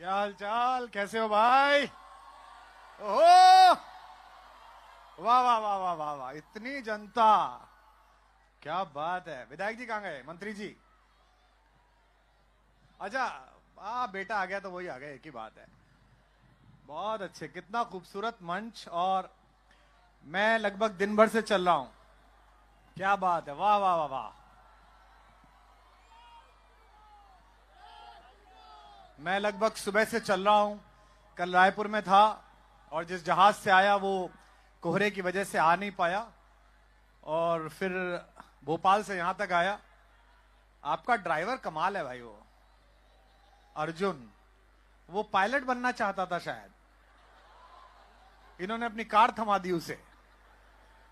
क्या हाल चाल, कैसे हो भाई? ओह, वाह वाह वाह वाह वाह वाह, इतनी जनता, क्या बात है। विधायक जी कहाँ गए? मंत्री जी? अच्छा, बेटा आ गया तो वही आ गए, एक ही बात है। बहुत अच्छे, कितना खूबसूरत मंच। और मैं लगभग दिन भर से चल रहा हूं। क्या बात है, वाह वाह वाह वाह। मैं लगभग सुबह से चल रहा हूं। कल रायपुर में था और जिस जहाज से आया वो कोहरे की वजह से आ नहीं पाया, और फिर भोपाल से यहां तक आया। आपका ड्राइवर कमाल है भाई, वो अर्जुन, वो पायलट बनना चाहता था शायद, इन्होंने अपनी कार थमा दी उसे।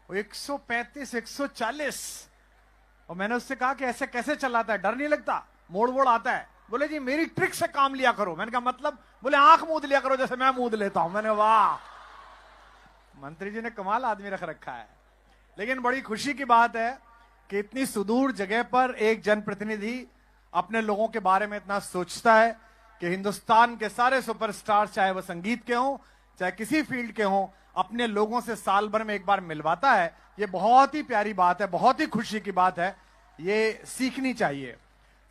वो 135 140, और मैंने उससे कहा कि ऐसे कैसे चलाता है, डर नहीं लगता? मोड़ वोड़ आता है? बोले जी मेरी ट्रिक से काम लिया करो। मैंने कहा मतलब? बोले आंख मूंद लिया करो जैसे मैं मूंद लेता हूं। मैंने वाह, मंत्री जी ने कमाल आदमी रख रखा है। लेकिन बड़ी खुशी की बात है कि इतनी सुदूर जगह पर एक जनप्रतिनिधि अपने लोगों के बारे में इतना सोचता है कि हिंदुस्तान के सारे सुपरस्टार, चाहे वो संगीत के हों चाहे किसी फील्ड के हों, अपने लोगों से साल भर में एक बार मिलवाता है। ये बहुत ही प्यारी बात है, बहुत ही खुशी की बात है, ये सीखनी चाहिए।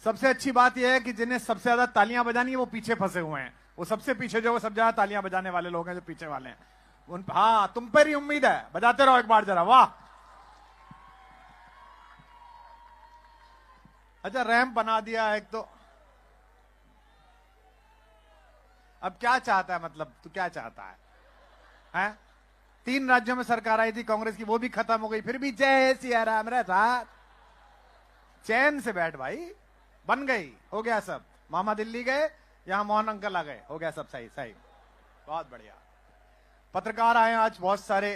सबसे अच्छी बात यह है कि जिन्हें सबसे ज्यादा तालियां बजानी है वो पीछे फंसे हुए हैं। वो सबसे पीछे जो, वो सब ज्यादा तालियां बजाने वाले लोग हैं जो पीछे वाले हैं उन। हाँ, तुम पर ही उम्मीद है, बजाते रहो एक बार जरा, वाह। अच्छा, रैंप बना दिया एक तो। अब क्या चाहता है, मतलब तू क्या चाहता है? हैं? 3 राज्यों में सरकार आई थी कांग्रेस की, वो भी खत्म हो गई, फिर भी जय सिया राम रे साथ। चैन से बैठ भाई, बन गई, हो गया सब। मामा दिल्ली गए, यहां मोहन अंकल आ गए, हो गया सब सही सही। बहुत बढ़िया। पत्रकार आए आज बहुत सारे।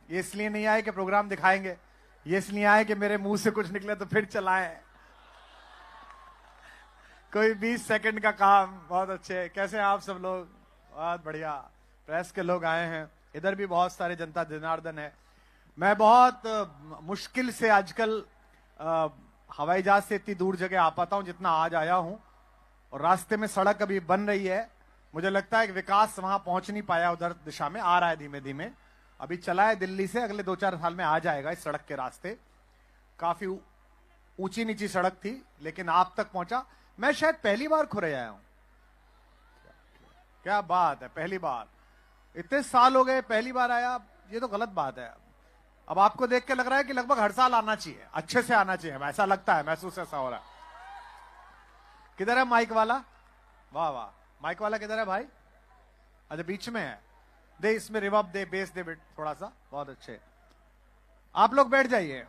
ये इसलिए नहीं आए कि प्रोग्राम दिखाएंगे, ये इसलिए आए कि मेरे मुंह से कुछ निकले तो फिर चलाएं। कोई 20 सेकंड का काम। बहुत अच्छे, कैसे हैं आप सब लोग? बहुत बढ़िया। प्रेस के लोग आए हैं, इधर भी बहुत सारे जनता जनार्दन है। मैं बहुत मुश्किल से आजकल हवाई जहाज से इतनी दूर जगह आ पाता हूं जितना आज आया हूं, और रास्ते में सड़क अभी बन रही है। मुझे लगता है कि विकास वहां पहुंच नहीं पाया, उधर दिशा में आ रहा है धीमे धीमे। अभी चला है दिल्ली से, अगले 2-4 साल में आ जाएगा इस सड़क के रास्ते। काफी ऊंची नीची सड़क थी, लेकिन आप तक पहुंचा। मैं शायद पहली बार खुरे आया हूं। क्या बात है, पहली बार। इतने साल हो गए, पहली बार आया, ये तो गलत बात है। अब आपको देख के लग रहा है कि लगभग हर साल आना चाहिए, अच्छे से आना चाहिए, ऐसा लगता है, महसूस ऐसा हो रहा है। किधर है माइक वाला? वाह वाह, माइक वाला किधर है भाई? अच्छा, बीच में है। दे इसमें रिवर्ब दे, बेस दे थोड़ा सा। बहुत अच्छे, आप लोग बैठ जाइए,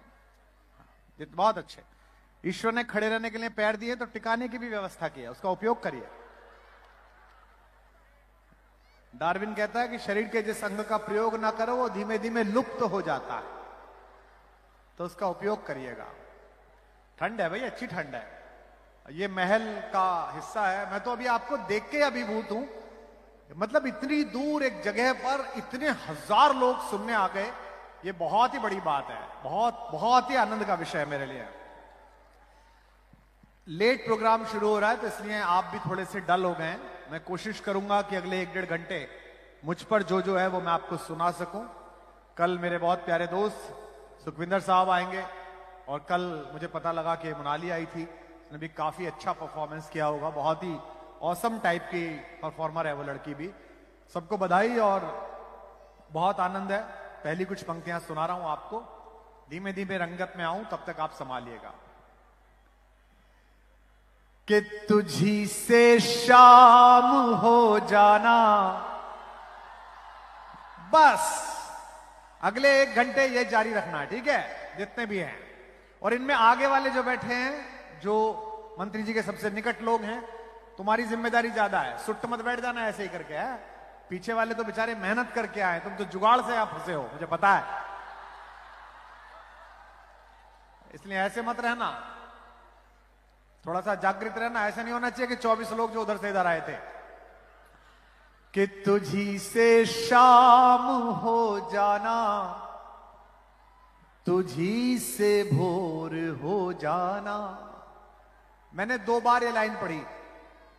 बहुत अच्छे। ईश्वर ने खड़े रहने के लिए पैर दिए तो टिकाने की भी व्यवस्था की है, उसका उपयोग करिए। डार्विन कहता है कि शरीर के जिस अंग का प्रयोग ना करो वो धीमे धीमे लुप्त हो जाता है, तो उसका उपयोग करिएगा। ठंड है भाई, अच्छी ठंड है। ये महल का हिस्सा है। मैं तो अभी आपको देख के अभिभूत हूं, मतलब इतनी दूर एक जगह पर इतने हजार लोग सुनने आ गए, ये बहुत ही बड़ी बात है, बहुत बहुत ही आनंद का विषय है मेरे लिए। लेट प्रोग्राम शुरू हो रहा है तो इसलिए आप भी थोड़े से डल हो गए। मैं कोशिश करूंगा कि अगले 1-1.5 घंटे मुझ पर जो है वो मैं आपको सुना सकूं। कल मेरे बहुत प्यारे दोस्त सुखविंदर साहब आएंगे, और कल मुझे पता लगा कि मोनाली आई थी, उसने भी काफी अच्छा परफॉर्मेंस किया होगा। बहुत ही ऑसम टाइप की परफॉर्मर है वो लड़की भी। सबको बधाई और बहुत आनंद है। पहली कुछ पंक्तियां सुना रहा हूं आपको, धीमे धीमे रंगत में आऊं, तब तक आप संभालिएगा। कि तुझी से शाम हो जाना, बस अगले 1 घंटे ये जारी रखना है, ठीक है, जितने भी हैं। और इनमें आगे वाले जो बैठे हैं, जो मंत्री जी के सबसे निकट लोग हैं, तुम्हारी जिम्मेदारी ज्यादा है, सुट्ट मत बैठ जाना ऐसे ही करके है। पीछे वाले तो बेचारे मेहनत करके आए, तुम तो जुगाड़ से आप फंसे हो, मुझे पता है, इसलिए ऐसे मत रहना, थोड़ा सा जागृत रहना। ऐसा नहीं होना चाहिए कि 24 लोग जो उधर से इधर आए थे। कि तुझी से शाम हो जाना, तुझी से भोर हो जाना। मैंने 2 बार ये लाइन पढ़ी,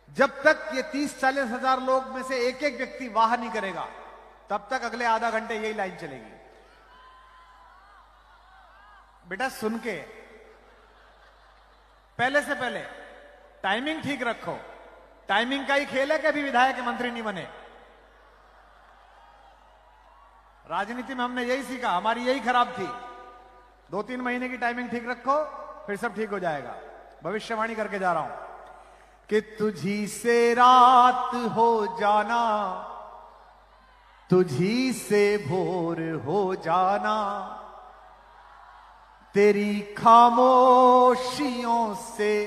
जब तक ये 30-40 हजार लोग में से एक एक व्यक्ति वाह नहीं करेगा, तब तक अगले आधा घंटे यही लाइन चलेगी। बेटा सुन के, पहले से पहले टाइमिंग ठीक रखो। टाइमिंग का ही खेल है कि अभी विधायक के मंत्री नहीं बने। राजनीति में हमने यही सीखा, हमारी यही खराब थी। 2-3 महीने की टाइमिंग ठीक रखो, फिर सब ठीक हो जाएगा। भविष्यवाणी करके जा रहा हूं कि तुझी से रात हो जाना, तुझी से भोर हो जाना, तेरी खामोशियों से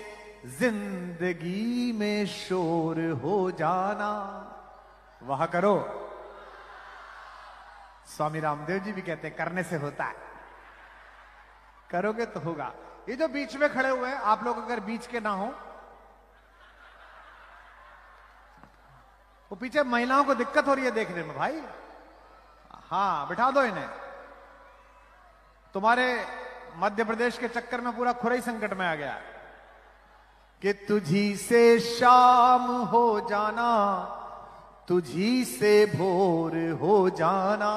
जिंदगी में शोर हो जाना। वह करो। स्वामी रामदेव जी भी कहते हैं करने से होता है, करोगे तो होगा। ये जो बीच में खड़े हुए हैं, आप लोग अगर बीच के ना हो, वो पीछे महिलाओं को दिक्कत हो रही है देखने में भाई। हाँ बिठा दो इन्हें। तुम्हारे मध्य प्रदेश के चक्कर में पूरा खुरई संकट में आ गया कि तुझी से शाम हो जाना, तुझी से भोर हो जाना,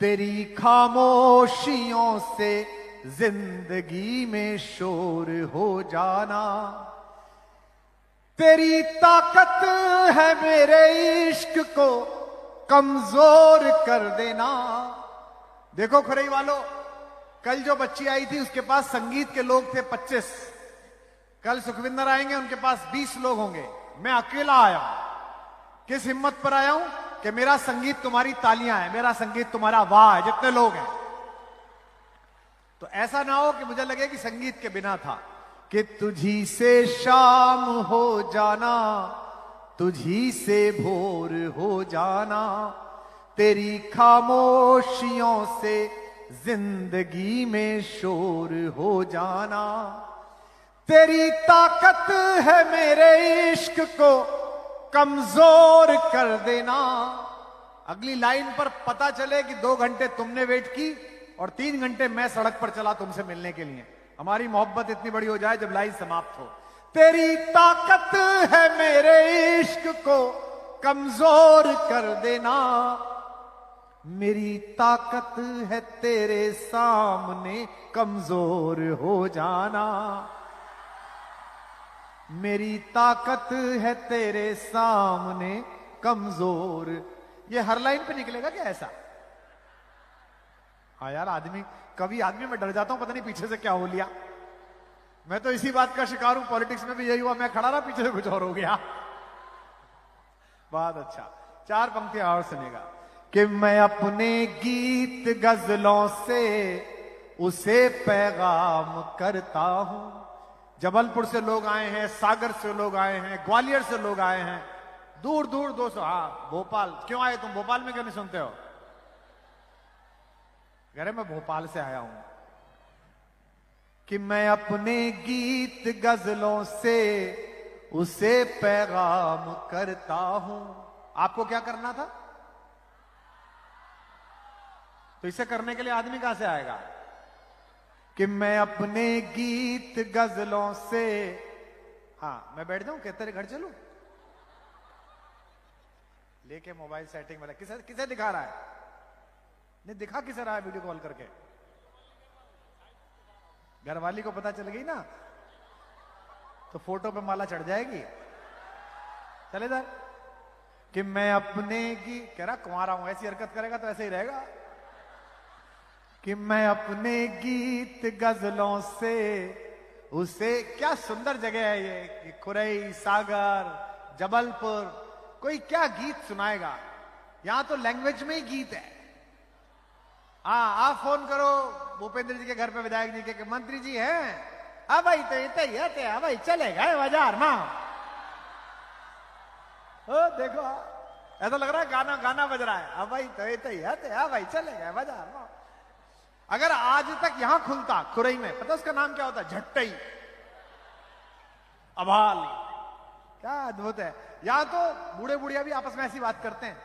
तेरी खामोशियों से जिंदगी में शोर हो जाना, तेरी ताकत है मेरे इश्क को कमजोर कर देना। देखो खुरई वालों, कल जो बच्ची आई थी उसके पास संगीत के लोग थे 25। कल सुखविंदर आएंगे, उनके पास 20 लोग होंगे। मैं अकेला आया हूं। किस हिम्मत पर आया हूं कि मेरा संगीत तुम्हारी तालियां है, मेरा संगीत तुम्हारा वाह है, जितने लोग हैं। तो ऐसा ना हो कि मुझे लगे कि संगीत के बिना था। कि तुझी से शाम हो जाना, तुझी से भोर हो जाना, तेरी खामोशियों से जिंदगी में शोर हो जाना, तेरी ताकत है मेरे इश्क को कमजोर कर देना। अगली लाइन पर पता चले कि 2 घंटे तुमने वेट की और 3 घंटे मैं सड़क पर चला तुमसे मिलने के लिए। हमारी मोहब्बत इतनी बड़ी हो जाए जब लाइन समाप्त हो। तेरी ताकत है मेरे इश्क को कमजोर कर देना, मेरी ताकत है तेरे सामने कमजोर हो जाना, मेरी ताकत है तेरे सामने कमजोर। ये हर लाइन पे निकलेगा क्या ऐसा? हाँ यार, कभी आदमी मैं डर जाता हूं, पता नहीं पीछे से क्या हो लिया। मैं तो इसी बात का शिकार हूं, पॉलिटिक्स में भी यही हुआ। मैं खड़ा रहा, पीछे से कुछ और हो गया। बहुत अच्छा, 4 पंक्तियां और सुनेगा कि मैं अपने गीत गजलों से उसे पैगाम करता हूं। जबलपुर से लोग आए हैं, सागर से लोग आए हैं, ग्वालियर से लोग आए हैं, दूर दूर 200। हाँ भोपाल, क्यों आए तुम? भोपाल में क्यों नहीं सुनते हो? अरे मैं भोपाल से आया हूं कि मैं अपने गीत गजलों से उसे पैगाम करता हूं। आपको क्या करना था? तो इसे करने के लिए आदमी कहां से आएगा? कि मैं अपने गीत गजलों से। हाँ मैं बैठ जाऊं क्या? तेरे घर चलूं? लेके मोबाइल सेटिंग वाला किसे दिखा रहा है? नहीं दिखा किसे रहा है वीडियो कॉल करके? घरवाली को पता चल गई ना, तो फोटो पे माला चढ़ जाएगी। चले इधर। कि मैं अपने की कह रहा कुंवारा हूं, ऐसी हरकत करेगा तो ऐसे ही रहेगा। कि मैं अपने गीत गजलों से उसे। क्या सुंदर जगह है ये, खुरई, सागर, जबलपुर। कोई क्या गीत सुनाएगा? यहां तो लैंग्वेज में ही गीत है। हाँ आप फोन करो भूपेंद्र जी के घर पे, विधायक जी के मंत्री जी हैं, अब भाई तो इतने अब भाई चले गए बाजार में। ओ देखो ऐसा लग रहा है गाना गाना बज रहा है। अब भाई तो अब भाई चले गए बाजार में। अगर आज तक यहां खुलता खुरई में, पता उसका नाम क्या होता? झट्टई, अभाल। क्या अद्भुत है। यहां तो बूढ़े बुढ़िया भी आपस में ऐसी बात करते हैं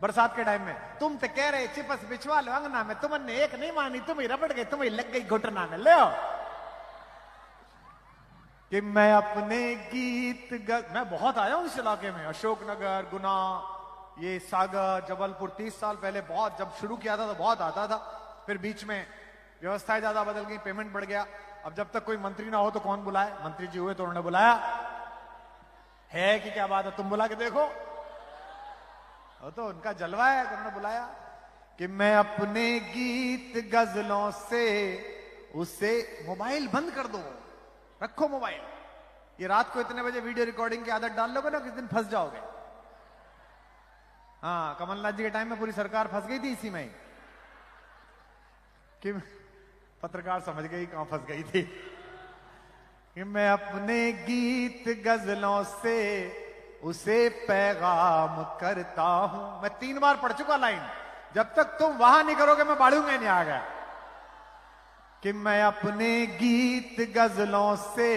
बरसात के टाइम में। तुम तो कह रहे चिपस बिछवा लो अंगना में, तुमने एक नहीं मानी, तुम ही रबड़ गई, तुम ही लग गई घुटना में। ले कि मैं अपने मैं बहुत आया हूं इस इलाके में, अशोकनगर, गुना, ये सागर, जबलपुर। 30 साल पहले बहुत, जब शुरू किया था तो बहुत आता था। फिर बीच में व्यवस्थाएं ज्यादा बदल गई, पेमेंट बढ़ गया। अब जब तक कोई मंत्री ना हो तो कौन बुलाए? मंत्री जी हुए तो उन्होंने बुलाया है कि क्या बात है, तुम बुला के देखो। वो तो उनका जलवा है, उन्होंने बुलाया कि मैं अपने गीत गजलों से उसे मोबाइल बंद कर दो, रखो मोबाइल। ये रात को इतने बजे वीडियो रिकॉर्डिंग की आदत डाल लोगे ना, किस दिन फंस जाओगे। हाँ, कमलनाथ जी के टाइम में पूरी सरकार फंस गई थी इसी में कि पत्रकार समझ गई कहां फंस गई थी। कि मैं अपने गीत गजलों से उसे पैगाम करता हूं। मैं 3 बार पढ़ चुका लाइन, जब तक तुम वहां नहीं करोगे मैं बाढ़ूंगा नहीं। आ गया कि मैं अपने गीत गजलों से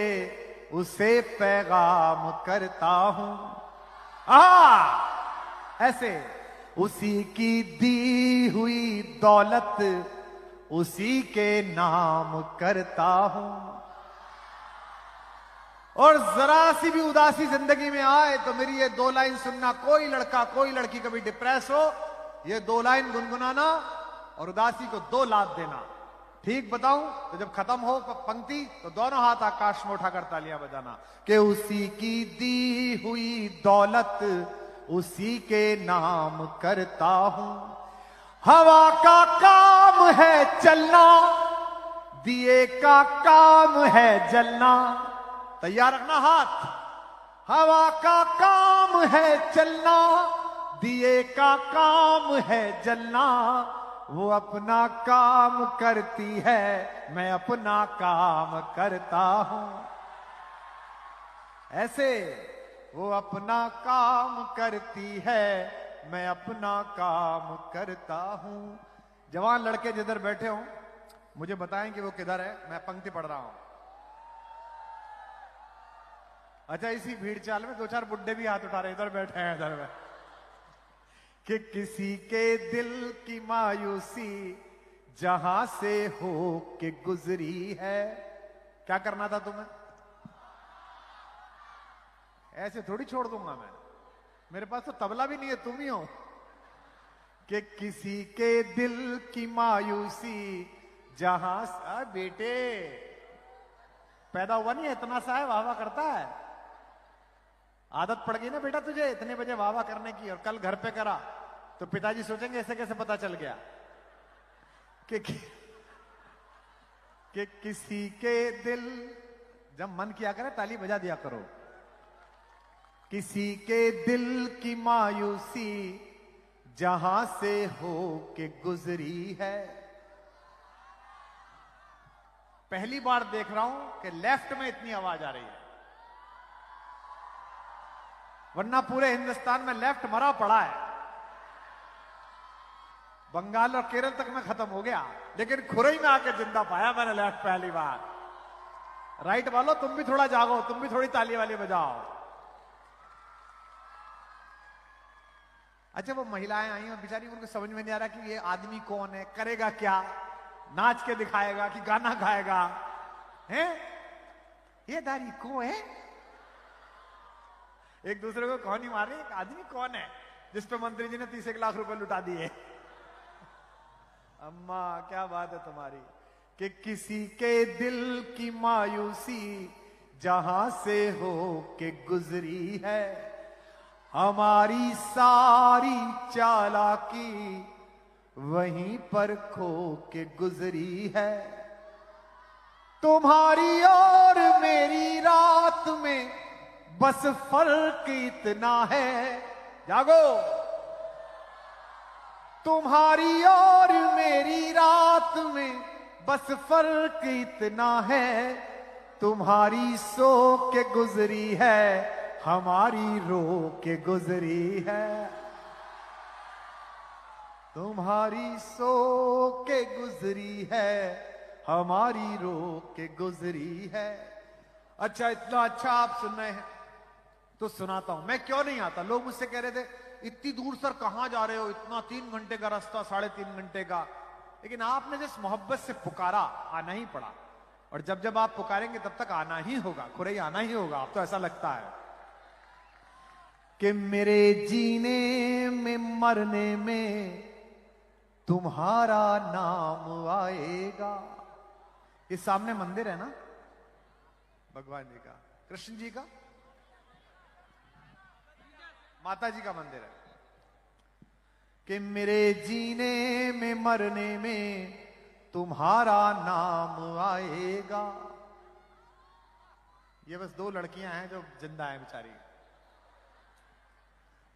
उसे पैगाम करता हूं। ऐसे उसी की दी हुई दौलत उसी के नाम करता हूं। और जरा सी भी उदासी जिंदगी में आए तो मेरी ये 2 लाइन सुनना। कोई लड़का कोई लड़की कभी डिप्रेस हो, ये 2 लाइन गुनगुनाना और उदासी को 2 लात देना। ठीक बताऊं तो जब खत्म हो पंक्ति तो दोनों हाथ आकाश में उठाकर तालियां बजाना कि उसी की दी हुई दौलत उसी के नाम करता हूं। हवा का काम है चलना, दिए का काम है जलना। तैयार रखना हाथ। हवा का काम है चलना, दिए का काम है जलना। वो अपना काम करती है, मैं अपना काम करता हूं। ऐसे वो अपना काम करती है, मैं अपना काम करता हूं। जवान लड़के जिधर बैठे हो मुझे बताएं कि वो किधर है, मैं पंक्ति पढ़ रहा हूं। अच्छा, इसी भीड़ चाल में 2-4 बुड्ढे भी हाथ उठा रहे, इधर बैठे हैं इधर में। कि किसी के दिल की मायूसी जहां से हो के गुजरी है। क्या करना था तुम्हें? ऐसे थोड़ी छोड़ दूंगा मैं, मेरे पास तो तबला भी नहीं है, तुम ही हो। कि किसी के दिल की मायूसी जहां से, बेटे पैदा हुआ नहीं है इतना सा है, वाह वाह करता है। आदत पड़ गई ना बेटा तुझे इतने बजे वाह वाह करने की, और कल घर पे करा तो पिताजी सोचेंगे ऐसे कैसे पता चल गया। कि किसी के दिल, जब मन किया करे ताली बजा दिया करो। किसी के दिल की मायूसी जहां से हो के गुजरी है। पहली बार देख रहा हूं कि लेफ्ट में इतनी आवाज आ रही है, वरना पूरे हिंदुस्तान में लेफ्ट मरा पड़ा है। बंगाल और केरल तक में खत्म हो गया, लेकिन खुरई में आके जिंदा पाया मैंने लेफ्ट पहली बार। राइट वालों तुम भी थोड़ा जागो, तुम भी थोड़ी ताली वाली बजाओ। अच्छा, वो महिलाएं आई और बेचारी उनको समझ में नहीं आ रहा कि ये आदमी कौन है, करेगा क्या, नाच के दिखाएगा कि गाना गाएगा है, ये दारी कौन है। एक दूसरे को कौन ही मारे, एक आदमी कौन है जिसपे मंत्री जी ने 30 लाख रुपए लुटा दिए। अम्मा क्या बात है तुम्हारी। कि किसी के दिल की मायूसी जहां से हो के गुजरी है। हमारी सारी चालाकी वहीं पर खो के गुजरी है। तुम्हारी और मेरी रात में बस फर्क इतना है, जागो। तुम्हारी और मेरी रात में बस फर्क इतना है। तुम्हारी सो के गुजरी है, हमारी रो के गुजरी है। तुम्हारी सो के गुजरी है, हमारी रो के गुजरी है। अच्छा, इतना अच्छा आप सुन रहे हैं तो सुनाता हूं। मैं क्यों नहीं आता, लोग मुझसे कह रहे थे इतनी दूर सर कहां जा रहे हो, इतना 3 घंटे का रास्ता, 3.5 घंटे का। लेकिन आपने जिस मोहब्बत से पुकारा, आना ही पड़ा। और जब जब आप पुकारेंगे तब तक आना ही होगा, खुरई आना ही होगा। अब तो ऐसा लगता है कि मेरे जीने में मरने में तुम्हारा नाम आएगा। इस सामने मंदिर है ना भगवान जी का, कृष्ण जी का, माता जी का मंदिर है, कि मेरे जीने में मरने में तुम्हारा नाम आएगा। ये बस 2 लड़कियां हैं जो जिंदा हैं बेचारी।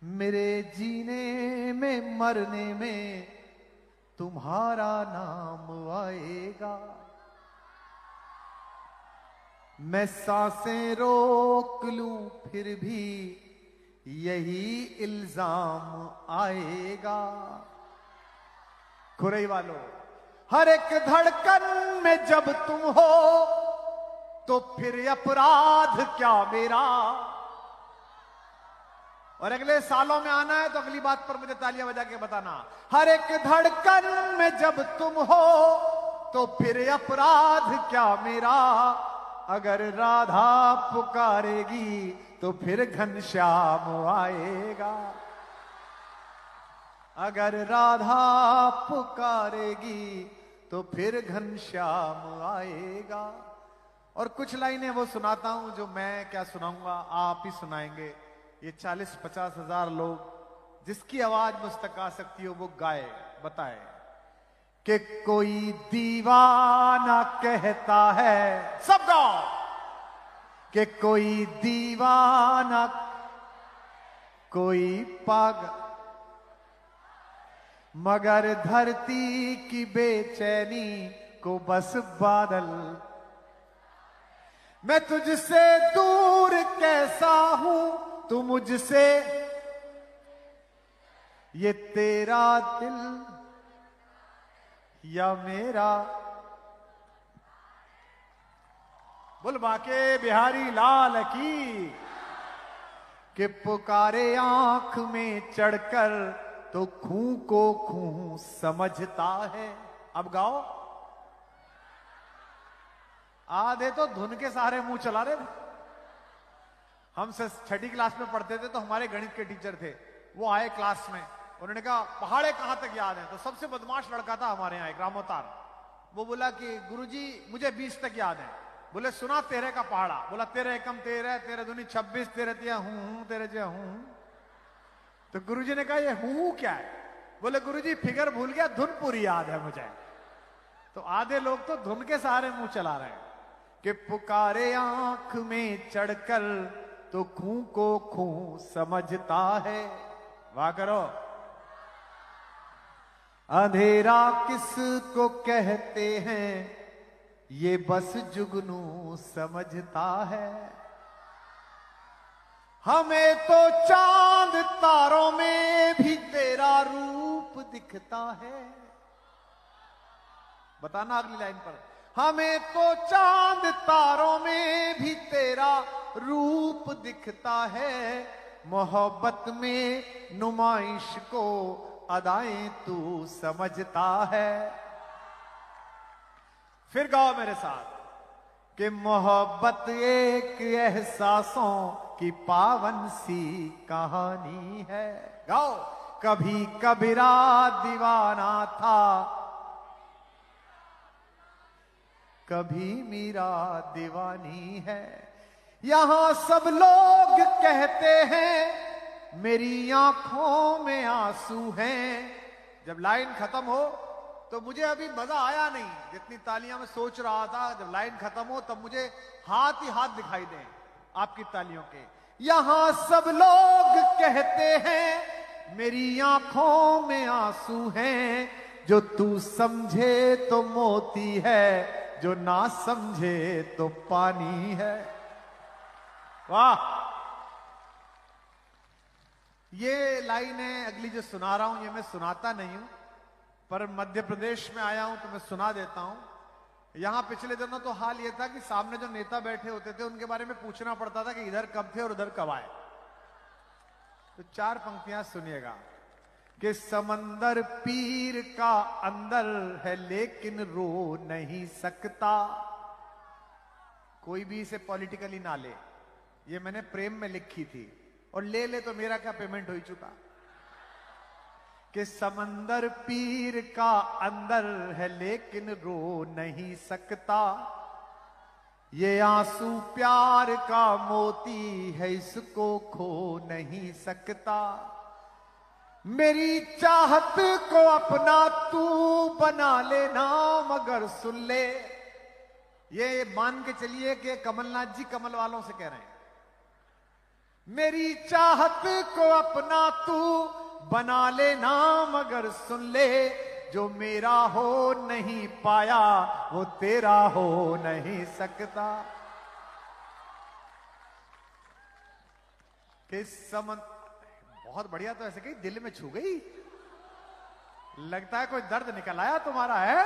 मेरे जीने में मरने में तुम्हारा नाम आएगा। मैं सांसें रोक लूं फिर भी यही इल्जाम आएगा। खुरई वालों, हर एक धड़कन में जब तुम हो तो फिर अपराध क्या मेरा। और अगले सालों में आना है तो अगली बात पर मुझे तालियां बजा के बताना। हर एक धड़कन में जब तुम हो तो फिर अपराध क्या मेरा। अगर राधा पुकारेगी तो फिर घनश्याम आएगा। अगर राधा पुकारेगी तो फिर घनश्याम आएगा। और कुछ लाइनें वो सुनाता हूं जो मैं क्या सुनाऊंगा, आप ही सुनाएंगे। ये 40-50 हजार लोग जिसकी आवाज मुझ तक आ सकती हो वो गाए, बताए कि कोई दीवाना कहता है, सब गाओ, कि कोई दीवाना कोई पागल, मगर धरती की बेचैनी को बस बादल। मैं तुझसे दूर कैसा हूं तू मुझसे, ये तेरा दिल या मेरा। बोल बाके बिहारी लाल की। कि पुकारे आंख में चढ़कर तो खूं को खूं समझता है। अब गाओ। आधे तो धुन के सहारे मुंह चला रहे थे। हम 6ठी क्लास में पढ़ते थे तो हमारे गणित के टीचर थे, वो आए क्लास में, उन्होंने कहा पहाड़े कहां तक याद है। तो सबसे बदमाश लड़का था हमारे यहाँ एक रामोतार, वो बोला कि गुरुजी मुझे 20 तक याद है। बोले सुना 13 का पहाड़ा। बोला 13 एकम 13, 13 दूनी 26, 13 तिया हूं, 13 जिया हूं। तो गुरुजी ने कहा ये हूं क्या है। बोले गुरुजी फिगर भूल गया, धुन पूरी याद है मुझे। तो आधे लोग तो धुन के सहारे मुंह चला रहे हैं कि पुकारे आंख में चढ़कर तो खूं को खूं समझता है। वाह करो। अंधेरा किसको कहते हैं ये बस जुगनू समझता है। हमें तो चांद तारों में भी तेरा रूप दिखता है। बताना अगली लाइन पर। हमें तो चांद तारों में भी तेरा रूप दिखता है। मोहब्बत में नुमाइश को अदाएं तू समझता है। फिर गाओ मेरे साथ कि मोहब्बत एक एहसासों की पावन सी कहानी है। गाओ। कभी कबीरा दीवाना था, कभी मीरा दीवानी है। यहां सब लोग कहते हैं मेरी आंखों में आंसू हैं। जब लाइन खत्म हो तो मुझे अभी मजा आया नहीं, जितनी तालियां मैं सोच रहा था। जब लाइन खत्म हो तब मुझे हाथ ही हाथ दिखाई दें आपकी तालियों के। यहां सब लोग कहते हैं मेरी आंखों में आंसू हैं। जो तू समझे तो मोती है, जो ना समझे तो पानी है। वाह। ये लाइन है अगली जो सुना रहा हूं, ये मैं सुनाता नहीं हूं, पर मध्य प्रदेश में आया हूं तो मैं सुना देता हूं। यहां पिछले दिनों तो हाल ये था कि सामने जो नेता बैठे होते थे उनके बारे में पूछना पड़ता था कि इधर कब थे और उधर कब आए। तो 4 पंक्तियां सुनिएगा कि समंदर पीर का अंदर है लेकिन रो नहीं सकता। कोई भी इसे पॉलिटिकली ना ले, ये मैंने प्रेम में लिखी थी, और ले ले तो मेरा क्या पेमेंट हो ही चुका। कि समंदर पीर का अंदर है लेकिन रो नहीं सकता, ये आंसू प्यार का मोती है इसको खो नहीं सकता। मेरी चाहत को अपना तू बना लेना, मगर सुन ले, ये मान के चलिए कि कमलनाथ जी कमल वालों से कह रहे हैं, मेरी चाहत को अपना तू बना लेना, मगर सुन ले, जो मेरा हो नहीं पाया वो तेरा हो नहीं सकता। कि बहुत बढ़िया, तो ऐसे कहीं दिल में छू गई, लगता है कोई दर्द निकल आया तुम्हारा है।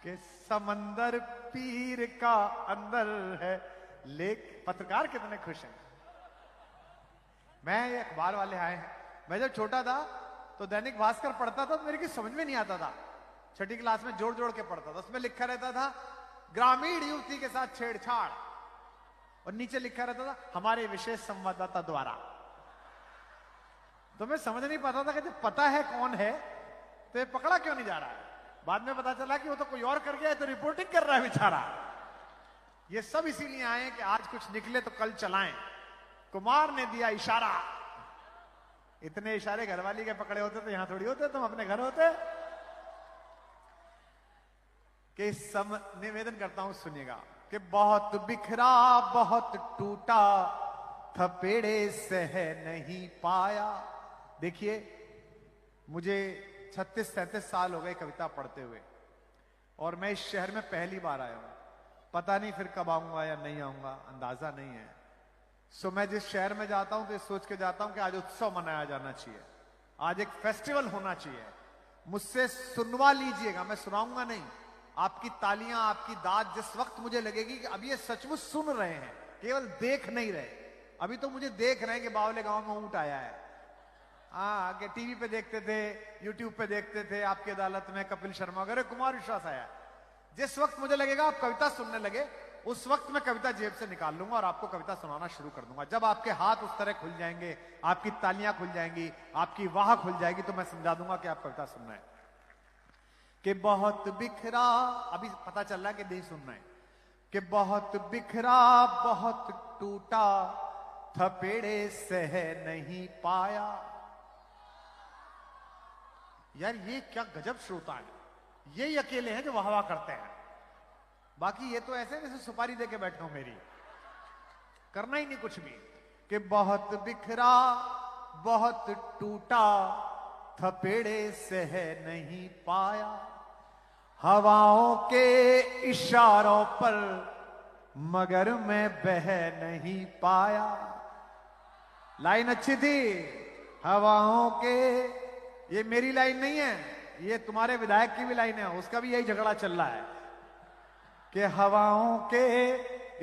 कि समंदर पीर का अंदर है, लेक पत्रकार कितने खुश हैं। मैं ये अखबार वाले आए हैं, मैं जब छोटा था तो दैनिक भास्कर पढ़ता था तो मेरे की समझ में नहीं आता था, छठी क्लास में जोड़ जोड़ के पढ़ता था। उसमें लिखा रहता था ग्रामीण युवती के साथ छेड़छाड़, और नीचे लिखा रहता था हमारे विशेष संवाददाता द्वारा। तो मैं समझ नहीं पाता था कि जब पता है कौन है तो ये पकड़ा क्यों नहीं जा रहा है। बाद में पता चला कि वो तो कोई और कर गया है, तो रिपोर्टिंग कर रहा है बेचारा। ये सब इसीलिए आए कि आज कुछ निकले तो कल चलाएं। कुमार ने दिया इशारा, इतने इशारे घरवाली के पकड़े होते तो यहां थोड़ी होते, तुम अपने घर होते। कि निवेदन करता हूं, सुनिएगा। कि बहुत बिखरा बहुत टूटा, थपेड़े सह नहीं पाया। देखिए, मुझे 36-37 साल हो गए कविता पढ़ते हुए, और मैं इस शहर में पहली बार आया हूं। पता नहीं फिर कब आऊंगा या नहीं आऊंगा, अंदाजा नहीं है। सो मैं जिस शहर में जाता हूं तो सोच के जाता हूं कि आज उत्सव मनाया जाना चाहिए, आज एक फेस्टिवल होना चाहिए। मुझसे सुनवा लीजिएगा, मैं सुनाऊंगा नहीं। आपकी तालियां, आपकी दाद जिस वक्त मुझे लगेगी कि अब ये सचमुच सुन रहे हैं, केवल देख नहीं रहे। अभी तो मुझे देख रहे हैं कि बावले गांव में ऊंट आया है। हाँ, आगे टीवी पे देखते थे, यूट्यूब पे देखते थे, आपकी अदालत में कपिल शर्मा वगैरह, कुमार विश्वास आया। जिस वक्त मुझे लगेगा आप कविता सुनने लगे, उस वक्त मैं कविता जेब से निकाल लूंगा और आपको कविता सुनाना शुरू कर दूंगा। जब आपके हाथ उस तरह खुल जाएंगे, आपकी तालियां खुल जाएंगी, आपकी वाह खुल जाएगी, तो मैं समझा दूंगा कि आप कविता सुनना है। कि बहुत बिखरा, अभी पता चल रहा है कि नहीं सुनना है। कि बहुत बिखरा बहुत टूटा, थपेड़े सह नहीं पाया। यार ये क्या गजब श्रोता है, यही अकेले हैं जो वाह वाह करते हैं। बाकी ये तो ऐसे जैसे सुपारी देके बैठे हो मेरी, करना ही नहीं कुछ भी। कि बहुत बिखरा बहुत टूटा, थपेड़े सह नहीं पाया। हवाओं के इशारों पर मगर मैं बह नहीं पाया। लाइन अच्छी थी, हवाओं के, ये मेरी लाइन नहीं है, ये तुम्हारे विधायक की भी लाइन है, उसका भी यही झगड़ा चल रहा है। कि हवाओं के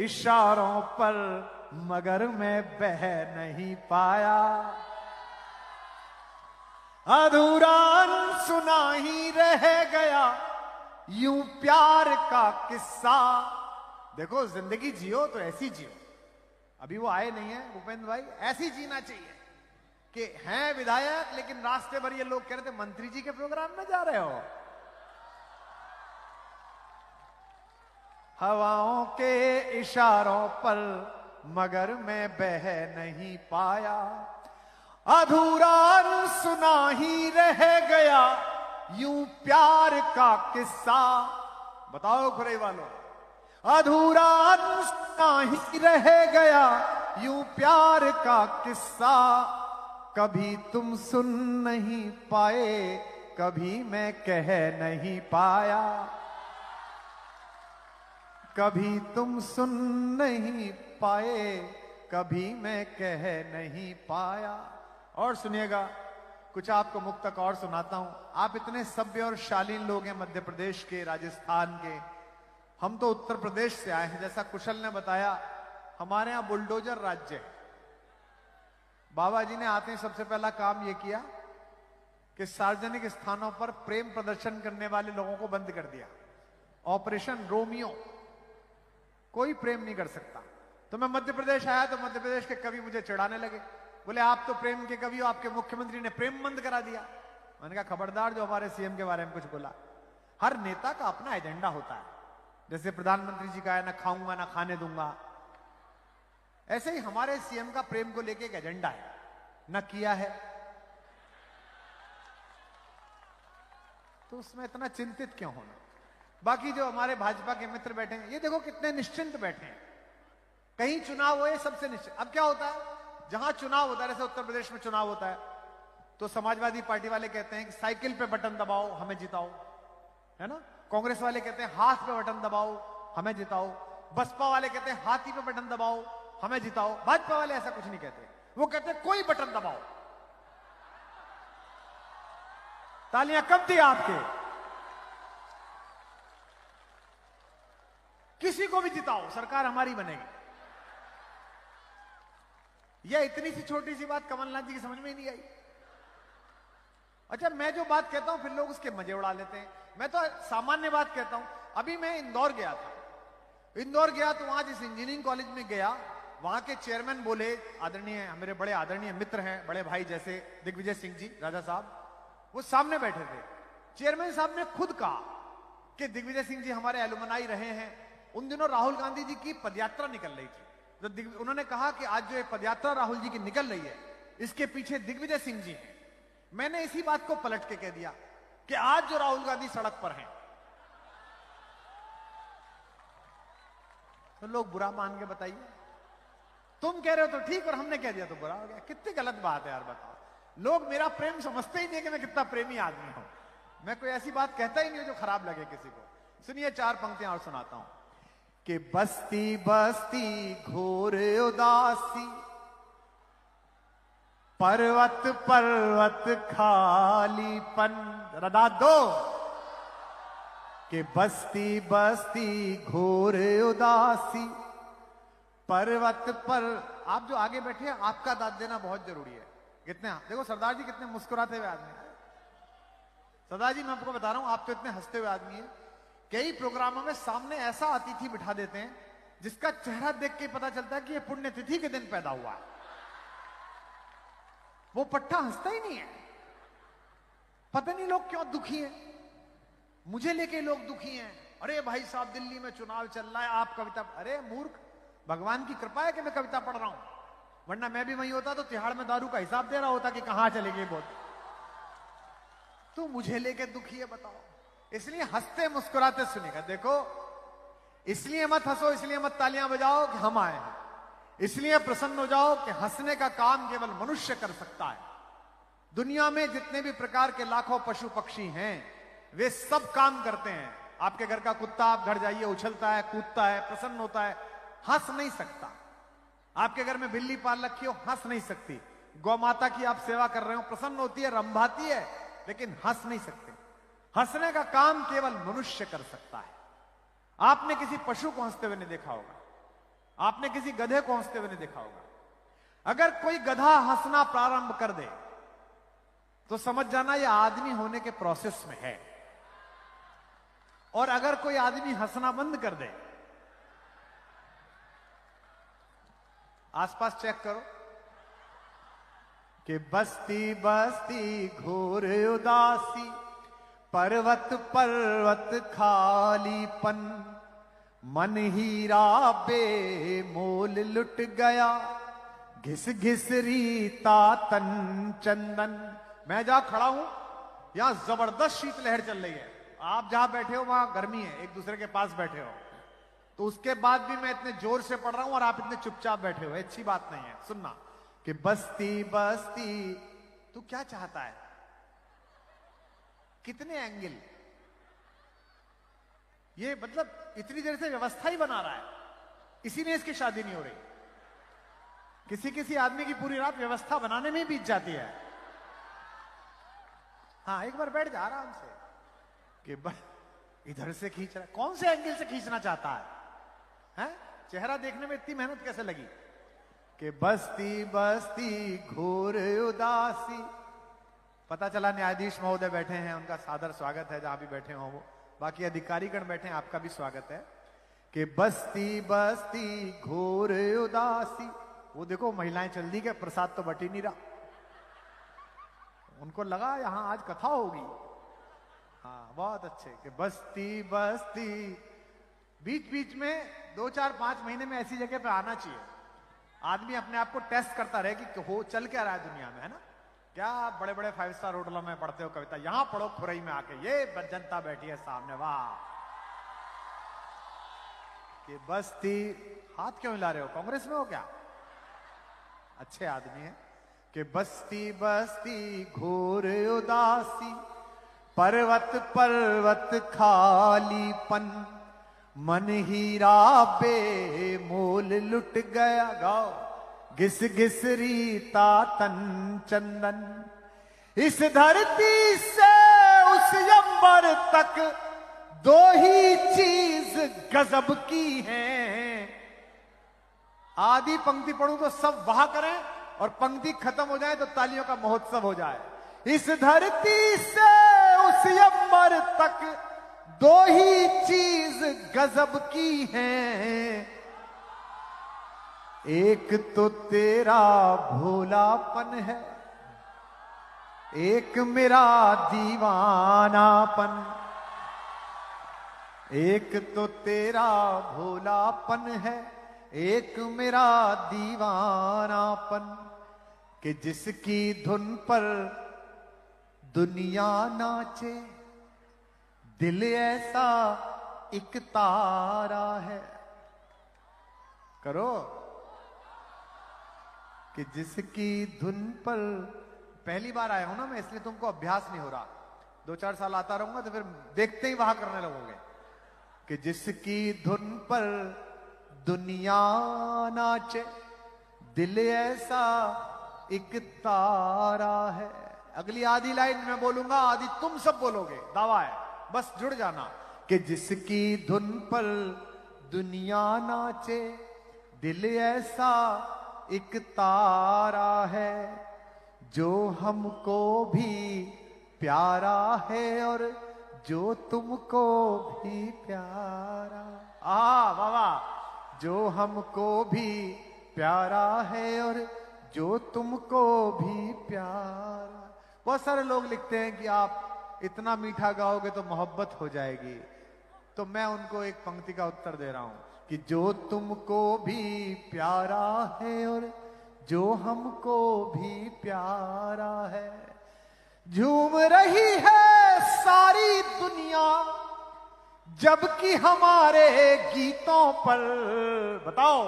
इशारों पर मगर मैं बह नहीं पाया। अधूरा सुना ही रह गया यूं प्यार का किस्सा। देखो, जिंदगी जियो तो ऐसी जियो। अभी वो आए नहीं है भूपेंद्र भाई, ऐसी जीना चाहिए कि हैं विधायक, लेकिन रास्ते भर ये लोग कह रहे थे मंत्री जी के प्रोग्राम में जा रहे हो। हवाओं के इशारों पर मगर मैं बह नहीं पाया। अधूरा सुना ही रह गया यूं प्यार का किस्सा। बताओ खुरे वालों, अधूरा सुना ही रह गया यूं प्यार का किस्सा। कभी तुम सुन नहीं पाए, कभी मैं कह नहीं पाया। कभी तुम सुन नहीं पाए, कभी मैं कह नहीं पाया। और सुनिएगा, कुछ आपको मुक्तक और सुनाता हूं। आप इतने सभ्य और शालीन लोग हैं, मध्य प्रदेश के, राजस्थान के। हम तो उत्तर प्रदेश से आए हैं। जैसा कुशल ने बताया, हमारे यहां बुलडोजर राज्य है। बाबा जी ने आते ही सबसे पहला काम यह किया कि सार्वजनिक स्थानों पर प्रेम प्रदर्शन करने वाले लोगों को बंद कर दिया। Operation Romeo. कोई प्रेम नहीं कर सकता। तो मैं मध्य प्रदेश आया तो मध्य प्रदेश के कवि मुझे चिढ़ाने लगे, बोले आप तो प्रेम के कवि हो, आपके मुख्यमंत्री ने प्रेम बंद करा दिया। मैंने कहा खबरदार जो हमारे सीएम के बारे में कुछ बोला। हर नेता का अपना एजेंडा होता है, जैसे प्रधानमंत्री जी का है ना खाऊंगा ना खाने दूंगा, ऐसे ही हमारे सीएम का प्रेम को लेके एक एजेंडा है, ना किया है तो उसमें इतना चिंतित क्यों होना। बाकी जो हमारे भाजपा के मित्र बैठे हैं, ये देखो कितने निश्चिंत बैठे हैं। कहीं चुनाव हुए सबसे निश्चित। अब क्या होता है, जहां चुनाव होता है, जैसे उत्तर प्रदेश में चुनाव होता है, तो समाजवादी पार्टी वाले कहते हैं कि साइकिल पे बटन दबाओ हमें जिताओ, है ना। कांग्रेस वाले कहते हैं हाथ पे बटन दबाओ हमें जिताओ। बसपा वाले कहते हैं हाथी पे बटन दबाओ हमें जिताओ। भाजपा वाले ऐसा कुछ नहीं कहते, वो कहते हैं कोई बटन दबाओ। तालियां कब दी आपके, किसी को भी जिताओ सरकार हमारी बनेगी। यह इतनी सी छोटी सी बात कमलनाथ जी की समझ में ही नहीं आई। अच्छा, मैं जो बात कहता हूं फिर लोग उसके मजे उड़ा लेते हैं। मैं तो सामान्य बात कहता हूं। अभी मैं इंदौर गया था, इंदौर गया तो वहां जिस इंजीनियरिंग कॉलेज में गया, वहां के चेयरमैन बोले, आदरणीय मेरे बड़े आदरणीय मित्र हैं, बड़े भाई जैसे दिग्विजय सिंह जी राजा साहब, वो सामने बैठे थे। चेयरमैन साहब ने खुद कहा कि दिग्विजय सिंह जी हमारे एलुमनाई रहे हैं। उन दिनों राहुल गांधी जी की पदयात्रा निकल रही थी, तो उन्होंने कहा कि आज जो पदयात्रा राहुल जी की निकल रही है, इसके पीछे दिग्विजय सिंह जी हैं। मैंने इसी बात को पलट के कह दिया कि आज जो राहुल गांधी सड़क पर हैं, तो लोग बुरा मान के बताइए, तुम कह रहे हो तो ठीक और हमने कह दिया तो बुरा हो गया। कितनी गलत बात है यार, बताओ। लोग मेरा प्रेम समझते ही नहीं कि मैं कितना प्रेमी आदमी हूं। मैं कोई ऐसी बात कहता ही नहीं जो खराब लगे किसी को। सुनिए, 4 पंक्तियां और सुनाता हूं कि बस्ती बस्ती घोर उदासी, पर्वत पर्वत खालीपन। रदा दो कि बस्ती बस्ती घोर उदासी, पर्वत पर। आप जो आगे बैठे हैं, आपका दाद देना बहुत जरूरी है। कितने देखो सरदार जी कितने मुस्कुराते हुए आदमी हैं। सरदार जी मैं आपको बता रहा हूं, आप तो इतने हंसते हुए आदमी हैं। कई प्रोग्रामों में सामने ऐसा अतिथि बिठा देते हैं जिसका चेहरा देख के पता चलता है कि ये पुण्यतिथि के दिन पैदा हुआ है। वो पट्टा हंसता ही नहीं है। पता नहीं लोग क्यों दुखी हैं, मुझे लेके लोग दुखी हैं। अरे भाई साहब, दिल्ली में चुनाव चल रहा है, आप कविता। अरे मूर्ख, भगवान की कृपा है कि मैं कविता पढ़ रहा हूं, वरना मैं भी वहीं होता तो तिहाड़ में दारू का हिसाब दे रहा होता कि कहां चलेगी बहुत। तो मुझे लेके दुखी है, बताओ। इसलिए हंसते मुस्कुराते सुनेगा। देखो, इसलिए मत हंसो, इसलिए मत तालियां बजाओ कि हम आए हैं। इसलिए प्रसन्न हो जाओ कि हंसने का काम केवल मनुष्य कर सकता है। दुनिया में जितने भी प्रकार के लाखों पशु पक्षी हैं, वे सब काम करते हैं। आपके घर का कुत्ता, आप घर जाइए, उछलता है, कूदता है, प्रसन्न होता है, हंस नहीं सकता। आपके घर में बिल्ली पाल रखी हो, हंस नहीं सकती। गौ माता की आप सेवा कर रहे हो, प्रसन्न होती है, रंभाती है, लेकिन हंस नहीं सकते। हंसने का काम केवल मनुष्य कर सकता है। आपने किसी पशु को हंसते हुए नहीं देखा होगा, आपने किसी गधे को हंसते हुए नहीं देखा होगा। अगर कोई गधा हंसना प्रारंभ कर दे तो समझ जाना यह आदमी होने के प्रोसेस में है। और अगर कोई आदमी हंसना बंद कर दे, आसपास चेक करो कि बस्ती बस्ती घोर उदासी, पर्वत पर्वत खालीपन, मन हीरा बेमोल लुट गया, घिस घिस रीता तन चंदन। मैं जहां खड़ा हूं, यहां जबरदस्त शीतलहर चल रही है। आप जहां बैठे हो वहां गर्मी है, एक दूसरे के पास बैठे हो, तो उसके बाद भी मैं इतने जोर से पढ़ रहा हूं और आप इतने चुपचाप बैठे हो। अच्छी बात नहीं है। सुनना कि बस्ती बस्ती, तू क्या चाहता है, कितने एंगल, ये मतलब इतनी देर से व्यवस्था ही बना रहा है, इसीलिए इसकी शादी नहीं हो रही। किसी किसी आदमी की पूरी रात व्यवस्था बनाने में बीत जाती है। हाँ, एक बार बैठ जा आराम से कि इधर से खींच रहा, कौन से एंगल से खींचना चाहता है? चेहरा देखने में इतनी मेहनत कैसे लगी? कि बस्ती बस्ती घोर उदासी। पता चला न्यायाधीश महोदय बैठे हैं, उनका सादर स्वागत है जहां भी बैठे हो वो। बाकी अधिकारीगण बैठे हैं, आपका भी स्वागत है। कि बस्ती बस्ती घोर उदासी। वो देखो महिलाएं चल दी के प्रसाद तो बट ही नहीं रहा, उनको लगा यहां आज कथा होगी। हाँ बहुत अच्छे। कि बस्ती बस्ती, बीच बीच में 2-4-5 महीने में ऐसी जगह पे आना चाहिए, आदमी अपने आप को टेस्ट करता रहे कि हो चल क्या रहा है दुनिया में, है ना। क्या आप बड़े बड़े 5 स्टार होटलों में पढ़ते हो कविता, यहां पढ़ो खुरई में आके, ये जनता बैठी है सामने, वाह। कि बस्ती, हाथ क्यों हिला रहे हो, कांग्रेस में हो क्या, अच्छे आदमी है। कि बस्ती बस्ती घोर उदासी, पर्वत पर्वत खालीपन, मन हीरा बेमोल लुट गया। गाओ। घिस घिस रीता तन चंदन, इस धरती से उस अंबर तक दो ही चीज गजब की है। आधी पंक्ति पढ़ूं तो सब वाह करें, और पंक्ति खत्म हो जाए तो तालियों का महोत्सव हो जाए। इस धरती से उस अंबर तक दो ही चीज गजब की हैं, एक तो तेरा भोलापन है, एक मेरा दीवानापन। एक तो तेरा भोलापन है, एक मेरा दीवानापन। कि जिसकी धुन पर दुनिया नाचे, दिल ऐसा एक तारा है। करो। कि जिसकी धुन पर, पहली बार आया हूं ना मैं, इसलिए तुमको अभ्यास नहीं हो रहा, 2-4 साल आता रहूंगा तो फिर देखते ही वहां करने लगोगे। कि जिसकी धुन पर दुनिया नाचे, दिल ऐसा एक तारा है। अगली आधी लाइन मैं बोलूंगा, आधी तुम सब बोलोगे, दावा है, बस जुड़ जाना। कि जिसकी धुन पर दुनिया नाचे, दिल ऐसा एक तारा है, जो हमको भी प्यारा है और जो तुमको भी प्यारा। वाह वाह। जो हमको भी प्यारा है और जो तुमको भी प्यारा। बहुत सारे लोग लिखते हैं कि आप इतना मीठा गाओगे तो मोहब्बत हो जाएगी, तो मैं उनको एक पंक्ति का उत्तर दे रहा हूं कि जो तुमको भी प्यारा है और जो हमको भी प्यारा है। झूम रही है सारी दुनिया जबकि हमारे गीतों पर, बताओ।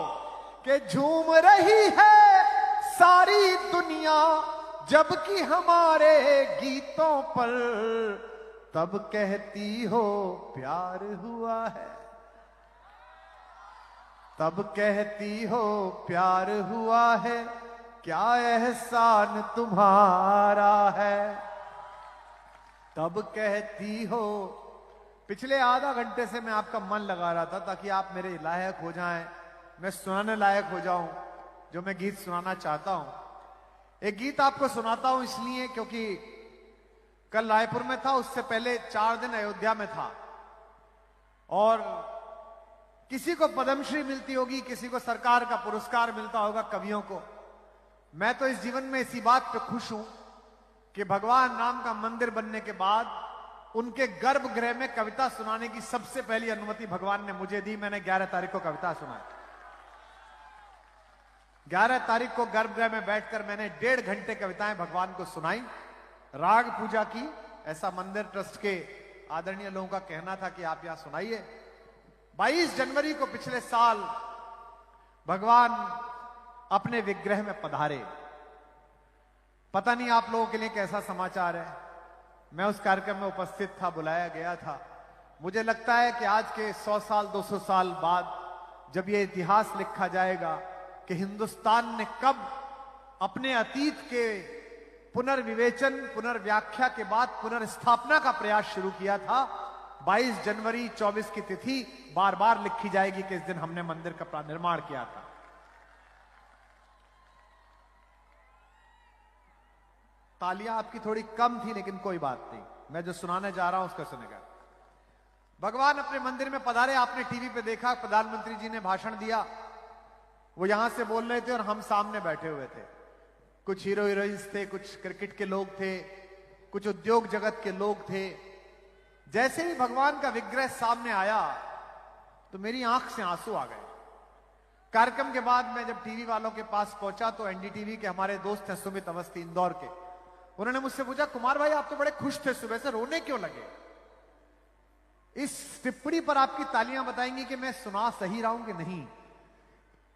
कि झूम रही है सारी दुनिया जबकि हमारे गीतों पर, तब कहती हो प्यार हुआ है, तब कहती हो प्यार हुआ है, क्या एहसान तुम्हारा है। तब कहती हो। पिछले आधा घंटे से मैं आपका मन लगा रहा था ताकि आप मेरे लायक हो जाएं, मैं सुनाने लायक हो जाऊं जो मैं गीत सुनाना चाहता हूं। एक गीत आपको सुनाता हूं इसलिए क्योंकि कल रायपुर में था, उससे पहले 4 दिन अयोध्या में था, और किसी को पद्मश्री मिलती होगी, किसी को सरकार का पुरस्कार मिलता होगा, कवियों को। मैं तो इस जीवन में इसी बात पे खुश हूं कि भगवान राम का मंदिर बनने के बाद उनके गर्भगृह में कविता सुनाने की सबसे पहली अनुमति भगवान ने मुझे दी। मैंने 11 तारीख को कविता सुनाई। 11 तारीख को गर्भगृह में बैठकर मैंने 1.5 घंटे कविताएं भगवान को सुनाई, राग पूजा की। ऐसा मंदिर ट्रस्ट के आदरणीय लोगों का कहना था कि आप यहां सुनाइए। 22 जनवरी को पिछले साल भगवान अपने विग्रह में पधारे। पता नहीं आप लोगों के लिए कैसा समाचार है, मैं उस कार्यक्रम में उपस्थित था, बुलाया गया था। मुझे लगता है कि आज के 100 साल 200 साल बाद जब यह इतिहास लिखा जाएगा कि हिंदुस्तान ने कब अपने अतीत के पुनर्विवेचन, पुनर्व्याख्या के बाद पुनर्स्थापना का प्रयास शुरू किया था, 22 जनवरी 24 की तिथि बार बार लिखी जाएगी कि इस दिन हमने मंदिर का निर्माण किया था। तालियां आपकी थोड़ी कम थी, लेकिन कोई बात नहीं, मैं जो सुनाने जा रहा हूं उसको सुनेगा। भगवान अपने मंदिर में पधारे, आपने टीवी पे देखा, प्रधानमंत्री जी ने भाषण दिया, वो यहां से बोल रहे थे और हम सामने बैठे हुए थे। कुछ हीरो हीरोइंस थे, कुछ क्रिकेट के लोग थे, कुछ उद्योग जगत के लोग थे। जैसे ही भगवान का विग्रह सामने आया तो मेरी आंख से आंसू आ गए। कार्यक्रम के बाद मैं जब टीवी वालों के पास पहुंचा तो एनडीटीवी के हमारे दोस्त हैं सुमित अवस्थी इंदौर के, उन्होंने मुझसे पूछा, कुमार भाई आप तो बड़े खुश थे, सुबह से रोने क्यों लगे? इस टिप्पणी पर आपकी तालियां बताएंगी कि मैं सुना सही रहा हूं कि नहीं।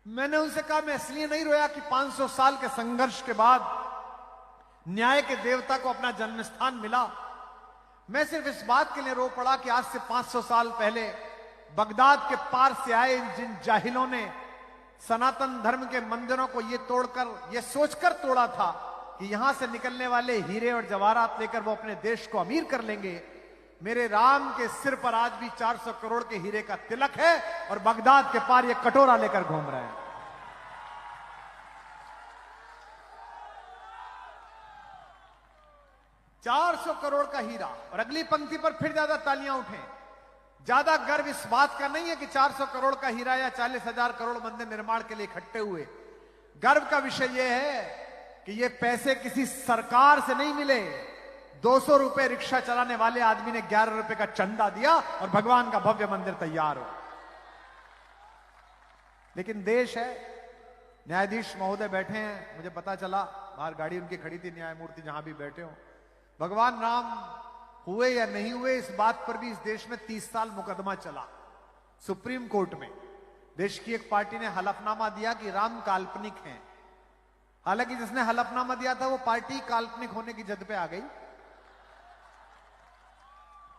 मैंने उनसे कहा, मैं इसलिए नहीं रोया कि 500 साल के संघर्ष के बाद न्याय के देवता को अपना जन्म स्थान मिला। मैं सिर्फ इस बात के लिए रो पड़ा कि आज से 500 साल पहले बगदाद के पार से आए जिन जाहिलों ने सनातन धर्म के मंदिरों को ये तोड़कर, ये सोचकर तोड़ा था कि यहां से निकलने वाले हीरे और जवाहरात लेकर वो अपने देश को अमीर कर लेंगे, मेरे राम के सिर पर आज भी 400 करोड़ के हीरे का तिलक है और बगदाद के पार ये कटोरा लेकर घूम रहे हैं। $400 करोड़ का हीरा। और अगली पंक्ति पर फिर ज्यादा तालियां उठें। ज्यादा गर्व इस बात का नहीं है कि 400 करोड़ का हीरा या 40,000 करोड़ मंदिर निर्माण के लिए इकट्ठे हुए। गर्व का विषय यह है कि ये पैसे किसी सरकार से नहीं मिले। 200 रुपए रिक्शा चलाने वाले आदमी ने 11 रुपए का चंदा दिया और भगवान का भव्य मंदिर तैयार हो। लेकिन देश है, न्यायाधीश महोदय बैठे हैं, मुझे पता चला, बाहर गाड़ी उनकी खड़ी थी, न्यायमूर्ति जहां भी बैठे हो। भगवान राम हुए या नहीं हुए इस बात पर भी इस देश में 30 साल मुकदमा चला सुप्रीम कोर्ट में। देश की एक पार्टी ने हलफनामा दिया कि राम काल्पनिक हैं। हालांकि जिसने हलफनामा दिया था वो पार्टी काल्पनिक होने की जद पे आ गई,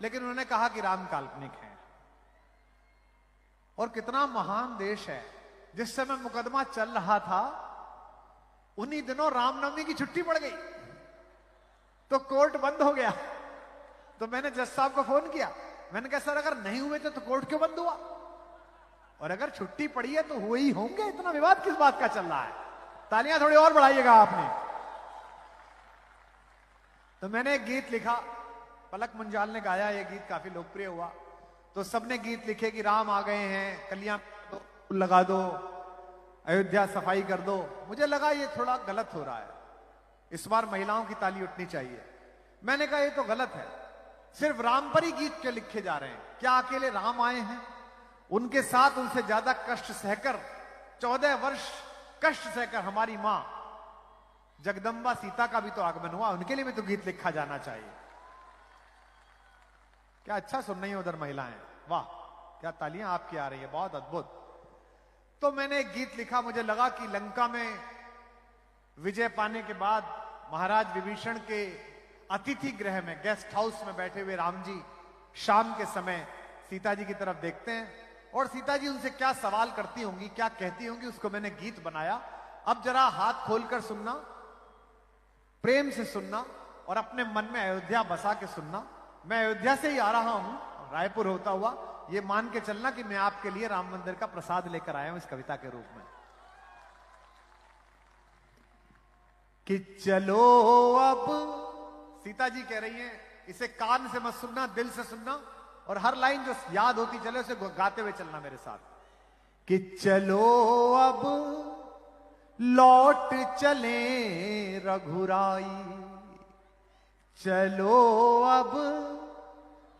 लेकिन उन्होंने कहा कि राम काल्पनिक हैं। और कितना महान देश है। जिस समय मुकदमा चल रहा था उन्हीं दिनों रामनवमी की छुट्टी पड़ गई तो कोर्ट बंद हो गया। तो मैंने जज साहब को फोन किया, मैंने कहा सर अगर नहीं हुए तो कोर्ट क्यों बंद हुआ, और अगर छुट्टी पड़ी है तो हुए ही होंगे, इतना विवाद किस बात का चल रहा है? तालियां थोड़ी और बढ़ाइएगा आपने। तो मैंने एक गीत लिखा, पलक मुंजाल ने गाया, ये गीत काफी लोकप्रिय हुआ। तो सबने गीत लिखे कि राम आ गए हैं, कलियां लगा दो, अयोध्या सफाई कर दो। मुझे लगा ये थोड़ा गलत हो रहा है, इस बार महिलाओं की ताली उठनी चाहिए। मैंने कहा ये तो गलत है, सिर्फ राम पर ही गीत क्यों लिखे जा रहे हैं? क्या अकेले राम आए हैं? उनके साथ उनसे ज्यादा कष्ट सहकर 14 वर्ष कष्ट सहकर हमारी मां जगदम्बा सीता का भी तो आगमन हुआ, उनके लिए भी तो गीत लिखा जाना चाहिए। क्या अच्छा सुन रही है उधर महिलाएं, वाह क्या तालियां आपकी आ रही है, बहुत अद्भुत। तो मैंने एक गीत लिखा, मुझे लगा कि लंका में विजय पाने के बाद महाराज विभीषण के अतिथि गृह में, गेस्ट हाउस में बैठे हुए राम जी शाम के समय सीता जी की तरफ देखते हैं और सीता जी उनसे क्या सवाल करती होंगी, क्या कहती होंगी, उसको मैंने गीत बनाया। अब जरा हाथ खोलकर सुनना, प्रेम से सुनना और अपने मन में अयोध्या बसा के सुनना। मैं अयोध्या से ही आ रहा हूं, रायपुर होता हुआ, ये मान के चलना कि मैं आपके लिए राम मंदिर का प्रसाद लेकर आया हूं इस कविता के रूप में। कि चलो अब, सीता जी कह रही हैं, इसे कान से मत सुनना, दिल से सुनना और हर लाइन जो याद होती चले उसे गाते हुए चलना मेरे साथ। कि चलो अब लौट चले रघुराई, चलो अब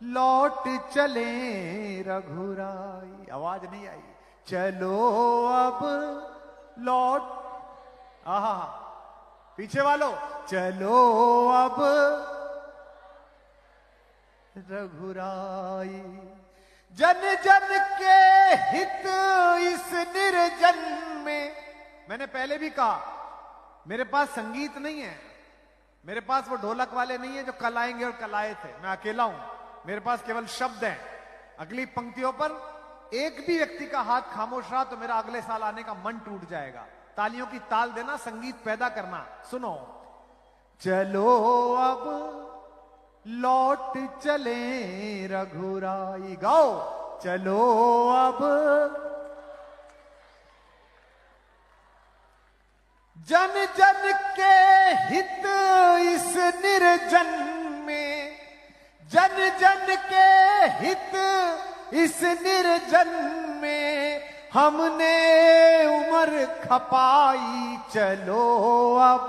लौट चले रघुराई। आवाज नहीं आई। चलो अब लौट, आहा पीछे वालों, चलो अब रघुराई। जन जन के हित इस निर्जन में। मैंने पहले भी कहा मेरे पास संगीत नहीं है, मेरे पास वो ढोलक वाले नहीं है जो कल आएंगे और कल आए थे, मैं अकेला हूं, मेरे पास केवल शब्द हैं। अगली पंक्तियों पर एक भी व्यक्ति का हाथ खामोश रहा तो मेरा अगले साल आने का मन टूट जाएगा। तालियों की ताल देना, संगीत पैदा करना। सुनो, चलो अब लौट चले रघुराई। गाओ, चलो अब जन जन के हित इस निर्जन में, जन जन के हित इस निर्जन में हमने उम्र खपाई, चलो अब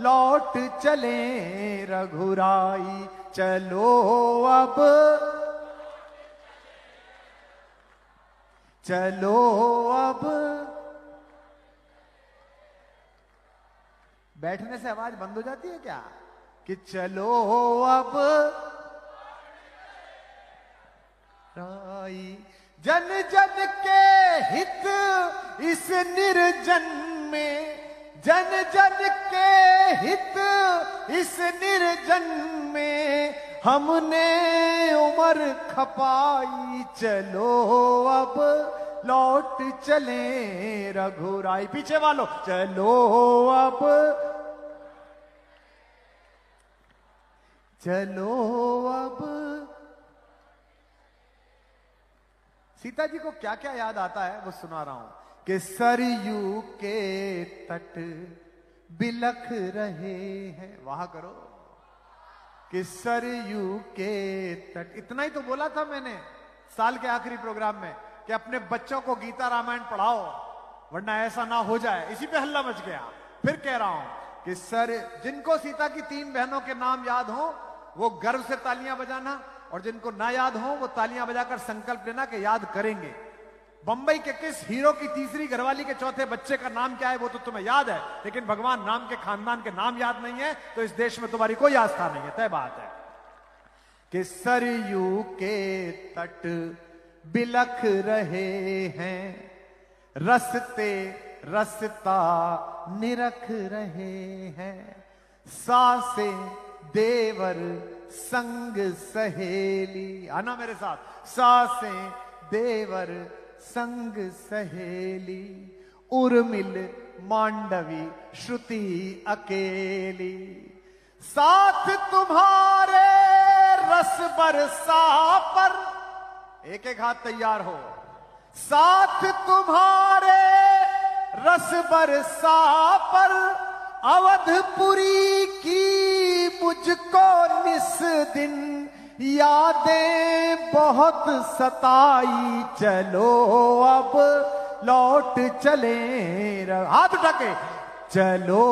लौट चले रघुराई, चलो अब चलो अब। बैठने से आवाज बंद हो जाती है क्या? कि चलो अब राई, जन जन के हित इस निर्जन में, जन जन के हित इस निर्जन में हमने उम्र खपाई, चलो अब लौट चले रघुराई। पीछे वालों चलो अब, चलो अब। सीता जी को क्या क्या याद आता है वो सुना रहा हूं। कि सरयू के तट बिलख रहे हैं, वहां करो। कि सरयू के तट, इतना ही तो बोला था मैंने साल के आखिरी प्रोग्राम में कि अपने बच्चों को गीता रामायण पढ़ाओ वरना ऐसा ना हो जाए। इसी पे हल्ला मच गया। फिर कह रहा हूं कि सर, जिनको सीता की 3 बहनों के नाम याद हो वो गर्व से तालियां बजाना, और जिनको ना याद हो वो तालियां बजाकर संकल्प लेना कि याद करेंगे। बंबई के किस हीरो की तीसरी घरवाली के चौथे बच्चे का नाम क्या है वो तो तुम्हें याद है, लेकिन भगवान राम के खानदान के नाम याद नहीं है तो इस देश में तुम्हारी कोई आस्था नहीं है। तय बात है कि सरयू के तट बिलख रहे हैं, रसते रसता निरख रहे हैं, सासे देवर संग सहेली। आना मेरे साथ, सासे देवर संग सहेली, उर्मिल मांडवी श्रुति अकेली, साथ तुम्हारे रस बरसा पर, एक एक हाथ तैयार हो, साथ तुम्हारे रस बरसा पर, अवधपुरी की मुझको निस दिन यादें बहुत सताई, चलो अब लौट चले हाथ उठा के, चलो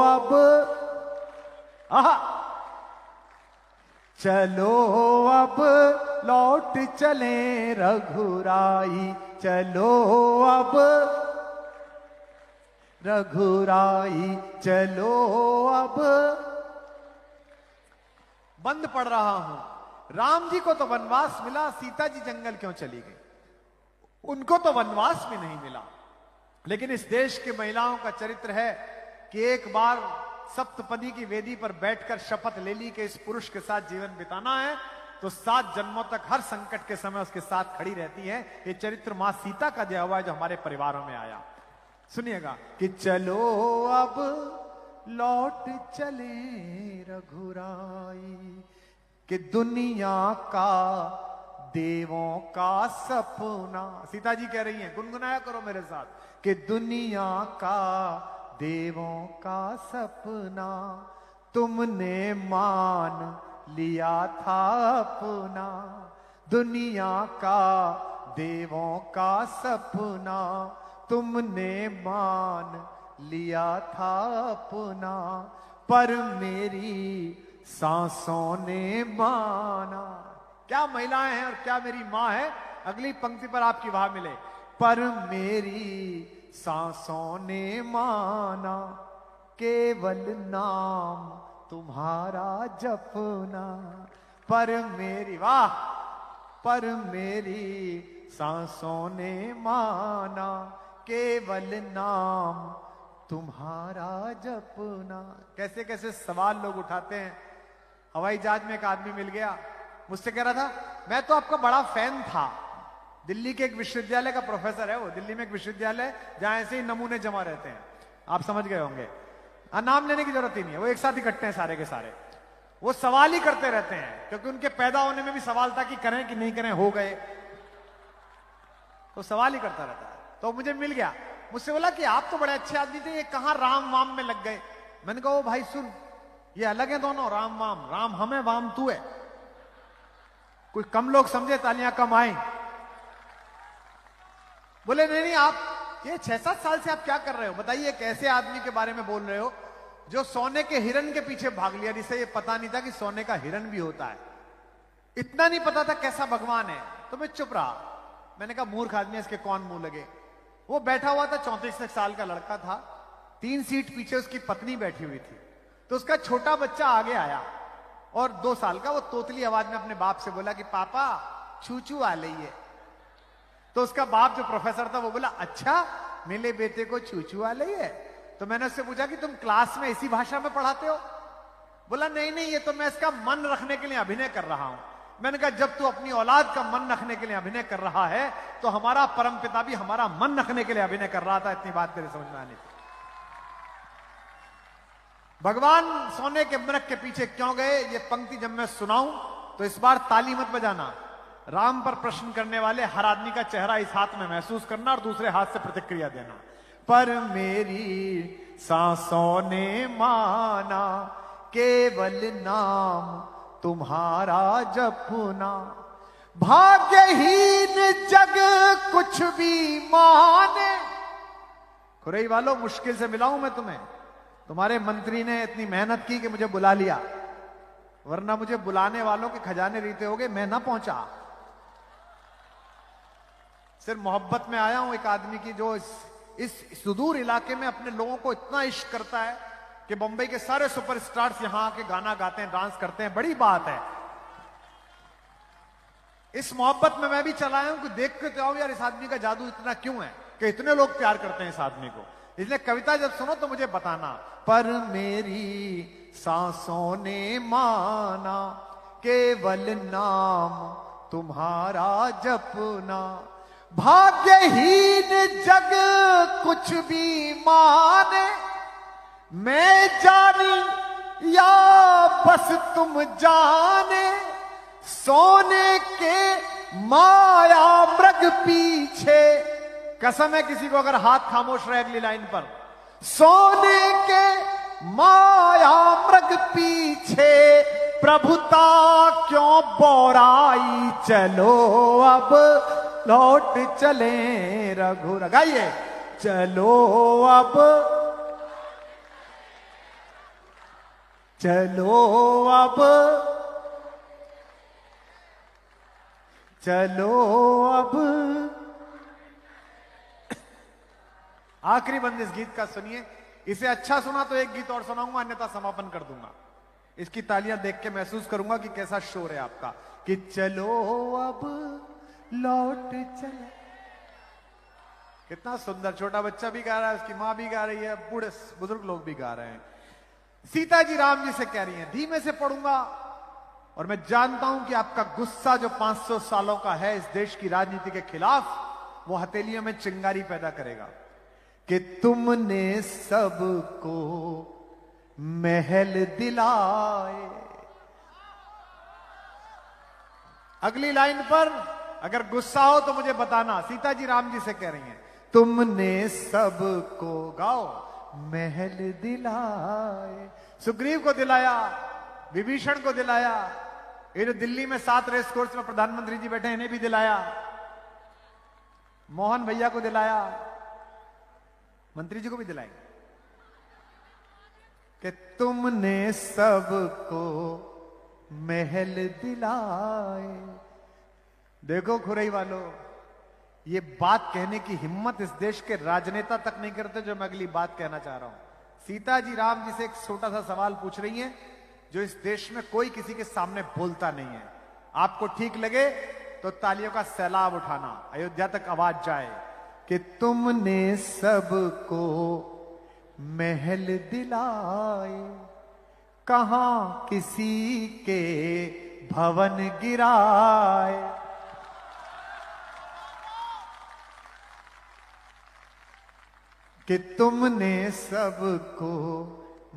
अब आहा, चलो अब लौट चले रघुराई, चलो अब रघुराई, चलो अब। बंद पढ़ रहा हूं। राम जी को तो वनवास मिला, सीता जी जंगल क्यों चली गई? उनको तो वनवास भी नहीं मिला, लेकिन इस देश की महिलाओं का चरित्र है कि एक बार सप्तपदी की वेदी पर बैठकर शपथ ले ली कि इस पुरुष के साथ जीवन बिताना है, तो 7 जन्मों तक हर संकट के समय उसके साथ खड़ी रहती है। ये चरित्र मां सीता का दिया हुआ है जो हमारे परिवारों में आया। सुनिएगा कि चलो अब लौट चले रघुराई, कि दुनिया का देवों का सपना, सीता जी कह रही हैं, गुनगुनाया करो मेरे साथ, कि दुनिया का देवों का सपना तुमने मान लिया था अपना, दुनिया का देवों का सपना तुमने मान लिया था अपना, पर मेरी सांसों ने माना। क्या महिलाएं हैं और क्या मेरी मां है। अगली पंक्ति पर आपकी वाह मिले, पर मेरी सांसों ने माना, केवल नाम तुम्हारा जपना, पर मेरी वाह, पर मेरी सांसों ने माना, केवल नाम तुम्हारा जपना। कैसे कैसे सवाल लोग उठाते हैं। हवाई जहाज में एक आदमी मिल गया, मुझसे कह रहा था मैं तो आपका बड़ा फैन था। दिल्ली के एक विश्वविद्यालय का प्रोफेसर है वो, दिल्ली में एक विश्वविद्यालय जहां ऐसे ही नमूने जमा रहते हैं, आप समझ गए होंगे, नाम लेने की जरूरत ही नहीं है, वो एक साथ इकट्ठे हैं सारे के सारे। वो सवाल ही करते रहते हैं क्योंकि उनके पैदा होने में भी सवाल था कि करें कि नहीं करें, हो गए तो सवाल ही करता रहता है। तो मुझे मिल गया, मुझसे बोला कि आप तो बड़े अच्छे आदमी थे, ये कहां राम वाम में लग गए। मैंने कहा ओ भाई सुन, ये अलग है दोनों, राम वाम, राम हम है वाम तू है। कोई कम लोग समझे तालियां कम आए, बोले नहीं नहीं, आप ये 6-7 साल से आप क्या कर रहे हो बताइए, कैसे आदमी के बारे में बोल रहे हो जो सोने के हिरन के पीछे भाग लिया, जिसे ये पता नहीं था कि सोने का हिरन भी होता है, इतना नहीं पता था कैसा भगवान है। तो मैं चुप रहा। मैंने कहा मूर्ख आदमी, इसके कौन मुंह लगे। वो बैठा हुआ था, 34 साल का लड़का था, 3 सीट पीछे उसकी पत्नी बैठी हुई थी। तो उसका छोटा बच्चा आगे आया और 2 साल का, वो तोतली आवाज में अपने बाप से बोला कि पापा चूचू आ रही है। तो उसका बाप जो प्रोफेसर था वो बोला, अच्छा मेरे बेटे को चूचू आ रही है। तो मैंने उससे पूछा कि तुम क्लास में इसी भाषा में पढ़ाते हो? बोला नहीं नहीं, ये तो मैं इसका मन रखने के लिए अभिनय कर रहा हूं। मैंने कहा जब तू अपनी औलाद का मन रखने के लिए अभिनय कर रहा है तो हमारा परमपिता भी हमारा मन रखने के लिए अभिनय कर रहा था। इतनी बात तेरे समझ में आनी थी। भगवान सोने के मिनक के पीछे क्यों गए, ये पंक्ति जब मैं सुनाऊं तो इस बार ताली मत बजाना। राम पर प्रश्न करने वाले हर आदमी का चेहरा इस हाथ में महसूस करना और दूसरे हाथ से प्रतिक्रिया देना। पर मेरी सांसों ने माना केवल नाम तुम्हारा जपना, भाग्यहीन जग कुछ भी माने। खुरई वालों, मुश्किल से मिलाऊं मैं तुम्हें। तुम्हारे मंत्री ने इतनी मेहनत की कि मुझे बुला लिया, वरना मुझे बुलाने वालों के खजाने रीते हो गए, मैं ना पहुंचा। सिर्फ मोहब्बत में आया हूं एक आदमी की जो इस सुदूर इलाके में अपने लोगों को इतना इश्क करता है कि बंबई के सारे सुपरस्टार्स यहां आके गाना गाते हैं, डांस करते हैं। बड़ी बात है। इस मोहब्बत में मैं भी चला आया हूं कि देख के तो आओ यार, इस आदमी का जादू इतना क्यों है कि इतने लोग प्यार करते हैं इस आदमी को। इसलिए कविता जब सुनो तो मुझे बताना। पर मेरी सांसों ने माना केवल नाम तुम्हारा जपना, भाग्यहीन जग कुछ भी माने। मैं जानी या बस तुम जाने, सोने के माया मृग पीछे। कसम है किसी को अगर हाथ खामोश रहे अगली लाइन पर, सोने के माया मृग पीछे प्रभुता क्यों बोराई, चलो अब लौट चले रघु। गाइए, चलो अब, चलो अब, चलो अब। आखिरी बंद इस गीत का सुनिए। इसे अच्छा सुना तो एक गीत और सुनाऊंगा, अन्यथा समापन कर दूंगा। इसकी तालियां देख के महसूस करूंगा कि कैसा शोर है आपका। कि चलो अब लौट चले। कितना सुंदर, छोटा बच्चा भी गा रहा है, उसकी मां भी गा रही है, बूढ़े बुजुर्ग लोग भी गा रहे हैं। सीता जी राम जी से कह रही हैं, धीमे से पढ़ूंगा और मैं जानता हूं कि आपका गुस्सा जो 500 सालों का है इस देश की राजनीति के खिलाफ, वो हथेलियों में चिंगारी पैदा करेगा। कि तुमने सबको महल दिलाए। अगली लाइन पर अगर गुस्सा हो तो मुझे बताना। सीता जी राम जी से कह रही हैं, तुमने सबको, गाओ, महल दिलाए। सुग्रीव को दिलाया, विभीषण को दिलाया, ये जो दिल्ली में 7 रेस कोर्स में प्रधानमंत्री जी बैठे हैं इन्हें भी दिलाया, मोहन भैया को दिलाया, मंत्री जी को भी दिलाएंगे। कि तुमने सबको महल दिलाए। देखो खुरई वालों, ये बात कहने की हिम्मत इस देश के राजनेता तक नहीं करते जो मैं अगली बात कहना चाह रहा हूं। सीता जी राम जी से एक छोटा सा सवाल पूछ रही हैं जो इस देश में कोई किसी के सामने बोलता नहीं है। आपको ठीक लगे तो तालियों का सैलाब उठाना, अयोध्या तक आवाज जाए। कि तुमने सबको महल दिलाए, कहां किसी के भवन गिराए। कि तुमने सबको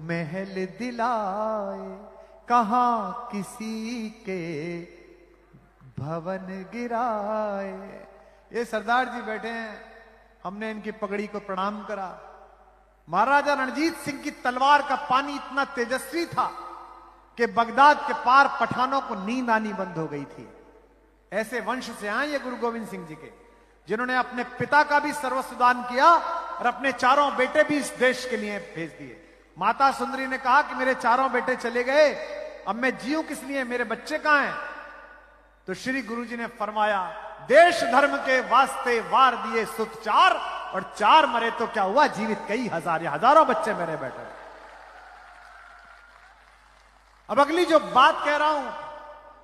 महल दिलाए, कहां किसी के भवन गिराए। ये सरदार जी बैठे हैं, हमने इनकी पगड़ी को प्रणाम करा। महाराजा रणजीत सिंह की तलवार का पानी इतना तेजस्वी था कि बगदाद के पार पठानों को नींद आनी बंद हो गई थी। ऐसे वंश से आए ये गुरु गोविंद सिंह जी के। जिन्होंने अपने पिता का भी सर्वस्व दान किया और अपने चारों बेटे भी इस देश के लिए भेज दिए। माता सुंदरी ने कहा कि मेरे चारों बेटे चले गए, अब मैं जीऊं किस लिए, मेरे बच्चे कहां हैं? तो श्री गुरु जी ने फरमाया, देश धर्म के वास्ते वार दिए सुत चार, और चार मरे तो क्या हुआ, जीवित कई हजार, हजारों बच्चे मेरे बेटे। अब अगली जो बात कह रहा हूं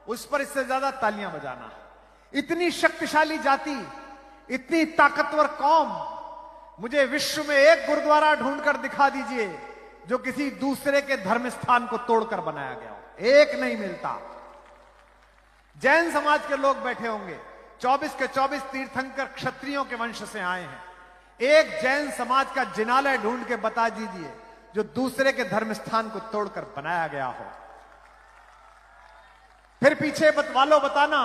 उस पर इससे ज्यादा तालियां बजाना। इतनी शक्तिशाली जाति, इतनी ताकतवर कौम, मुझे विश्व में एक गुरुद्वारा ढूंढकर दिखा दीजिए जो किसी दूसरे के धर्म स्थान को तोड़कर बनाया गया हो। एक नहीं मिलता। जैन समाज के लोग बैठे होंगे, 24 के 24 तीर्थंकर क्षत्रियों के वंश से आए हैं। एक जैन समाज का जिनालय ढूंढ के बता दीजिए जो दूसरे के धर्म स्थान को तोड़कर बनाया गया हो। फिर पीछे वालों बताना,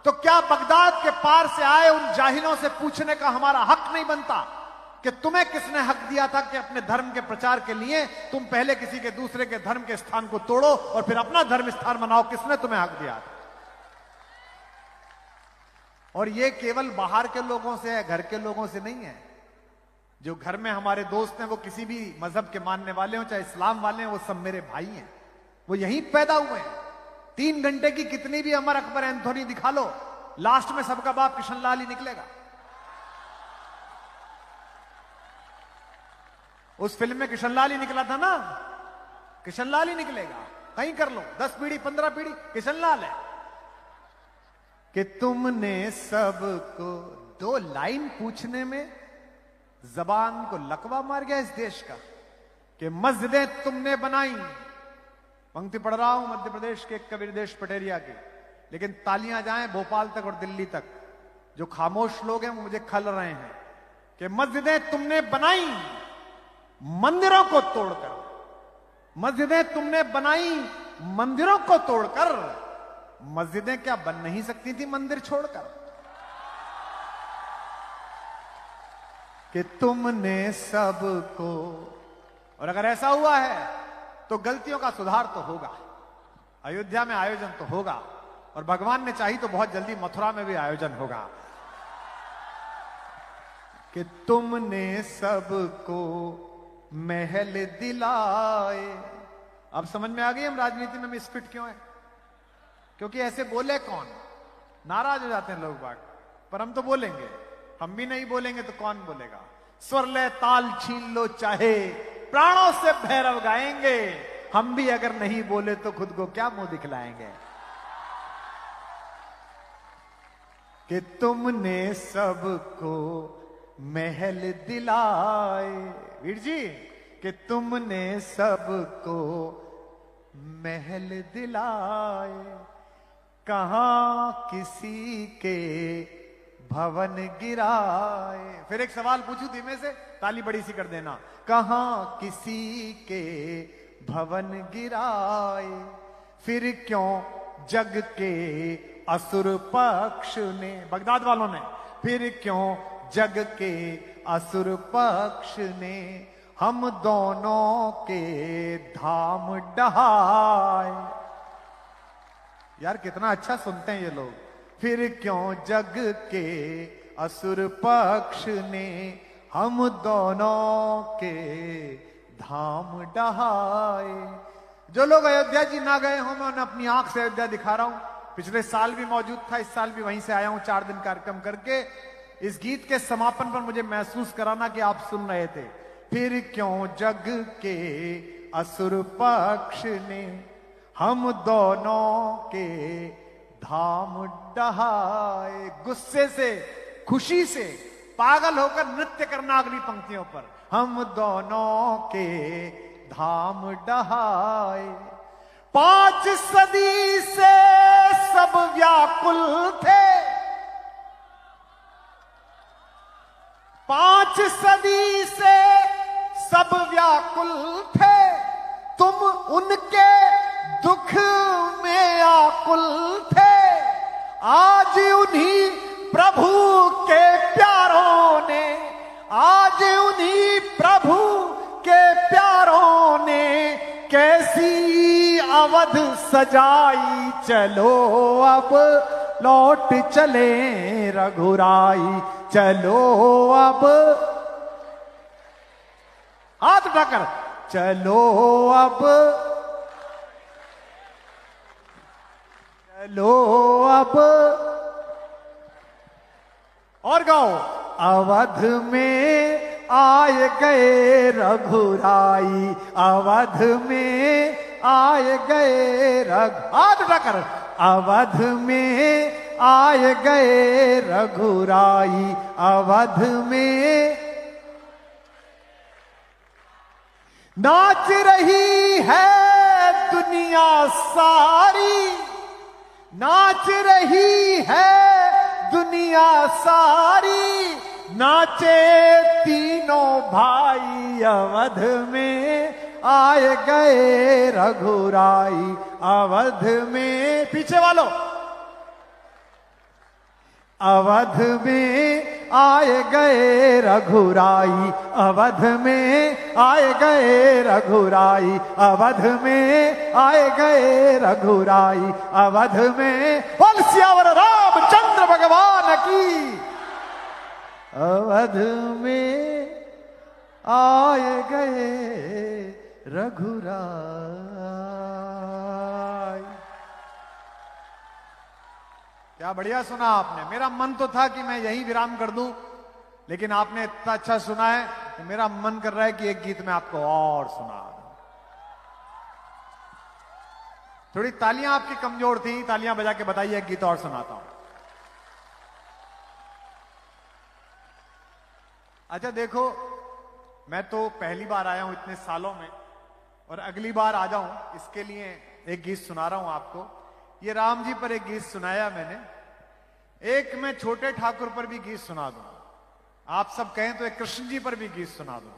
तो क्या बगदाद के पार से आए उन जाहिलों से पूछने का हमारा हक नहीं बनता कि तुम्हें किसने हक दिया था कि अपने धर्म के प्रचार के लिए तुम पहले किसी के दूसरे के धर्म के स्थान को तोड़ो और फिर अपना धर्म स्थान बनाओ? किसने तुम्हें हक दिया था? और ये केवल बाहर के लोगों से है, घर के लोगों से नहीं है। जो घर में हमारे दोस्त हैं वो किसी भी मजहब के मानने वाले हो, चाहे इस्लाम वाले हैं, वो सब मेरे भाई हैं, वो यहीं पैदा हुए हैं। 3 घंटे की कितनी भी अमर अकबर एंथोनी दिखा लो, लास्ट में सबका बाप किशनलाल ही निकलेगा। उस फिल्म में किशनलाल ही निकला था ना, किशनलाल ही निकलेगा। कहीं कर लो, 10 पीढ़ी 15 पीढ़ी किशनलाल है। कि तुमने सबको 2 लाइन पूछने में जबान को लकवा मार गया इस देश का। कि मस्जिदें तुमने बनाई, पंक्ति पढ़ रहा हूं मध्य प्रदेश के कबीर देश पटेरिया की, लेकिन तालियां जाएं भोपाल तक और दिल्ली तक। जो खामोश लोग हैं वो मुझे खल रहे हैं कि मस्जिदें तुमने बनाई मंदिरों को तोड़कर, मस्जिदें तुमने बनाई मंदिरों को तोड़कर। मस्जिदें क्या बन नहीं सकती थी मंदिर छोड़कर? कि तुमने सबको, और अगर ऐसा हुआ है तो गलतियों का सुधार तो होगा, अयोध्या में आयोजन तो होगा, और भगवान ने चाही तो बहुत जल्दी मथुरा में भी आयोजन होगा। कि तुमने सबको महल दिलाए। अब समझ में आ गई हम राजनीति में मिसफिट क्यों है? क्योंकि ऐसे बोले कौन, नाराज हो जाते हैं लोग बाग, पर हम तो बोलेंगे। हम भी नहीं बोलेंगे तो कौन बोलेगा? स्वर ले ताल छीन लो चाहे प्राणों से भैरव गाएंगे, हम भी अगर नहीं बोले तो खुद को क्या मुंह दिखलाएंगे? कि तुमने सबको महल दिलाए, वीर जी, कि तुमने सबको महल दिलाए, कहां किसी के भवन गिराए। फिर एक सवाल पूछूं धीमे से, ताली बड़ी सी कर देना। कहां किसी के भवन गिराए, फिर क्यों जग के असुर पक्ष ने, बगदाद वालों ने, फिर क्यों जग के असुर पक्ष ने हम दोनों के धाम डहाए। यार कितना अच्छा सुनते हैं ये लोग। फिर क्यों जग के असुर पक्ष ने हम दोनों के धाम डहाए। जो लोग अयोध्या जी ना गए हों, मैं उन्हें अपनी आंख से अयोध्या दिखा रहा हूं। पिछले साल भी मौजूद था, इस साल भी वहीं से आया हूं 4 दिन कार्यक्रम करके। इस गीत के समापन पर मुझे महसूस कराना कि आप सुन रहे थे। फिर क्यों जग के असुर पक्ष ने हम दोनों के धाम डहाए। गुस्से से, खुशी से पागल होकर नृत्य करना अगली पंक्तियों पर। हम दोनों के धाम डहाए। 5 सदी से सब व्याकुल थे, 5 सदी से सब व्याकुल थे, तुम उनके दुख में आकुल थे। आज उन्हीं प्रभु के प्यारों ने, आज उन्हीं प्रभु के प्यारों ने कैसी अवध सजाई। चलो अब लौट चले रघुराई, चलो अब हाथ उठाकर, चलो अब, चलो अब, और गाओ, अवध में आए गए रघुराई, अवध में आए गए हाथ उठाकर, अवध में आए गए रघुराई, अवध में नाच रही है दुनिया सारी, नाच रही है दुनिया सारी, नाचे तीनों भाई, अवध में आए गए रघुराई, अवध में, पीछे वालों, अवध में आए गए रघुराई, अवध में आए गए रघुराई, अवध में आए गए रघुराई, अवध में, बोल सियावर रामचंद्र भगवान की, अवध में आए गए रघुराई। क्या बढ़िया सुना आपने। मेरा मन तो था कि मैं यही विराम कर दूं, लेकिन आपने इतना अच्छा सुना है कि मेरा मन कर रहा है कि एक गीत में आपको और सुना दूं। थोड़ी तालियां आपकी कमजोर थी, तालियां बजा के बताइए, एक गीत और सुनाता हूं। अच्छा देखो, मैं तो पहली बार आया हूं इतने सालों में, और अगली बार आ जाऊं इसके लिए एक गीत सुना रहा हूं आपको। ये राम जी पर एक गीत सुनाया मैंने, एक मैं छोटे ठाकुर पर भी गीत सुना दूं, आप सब कहें तो एक कृष्ण जी पर भी गीत सुना दूं।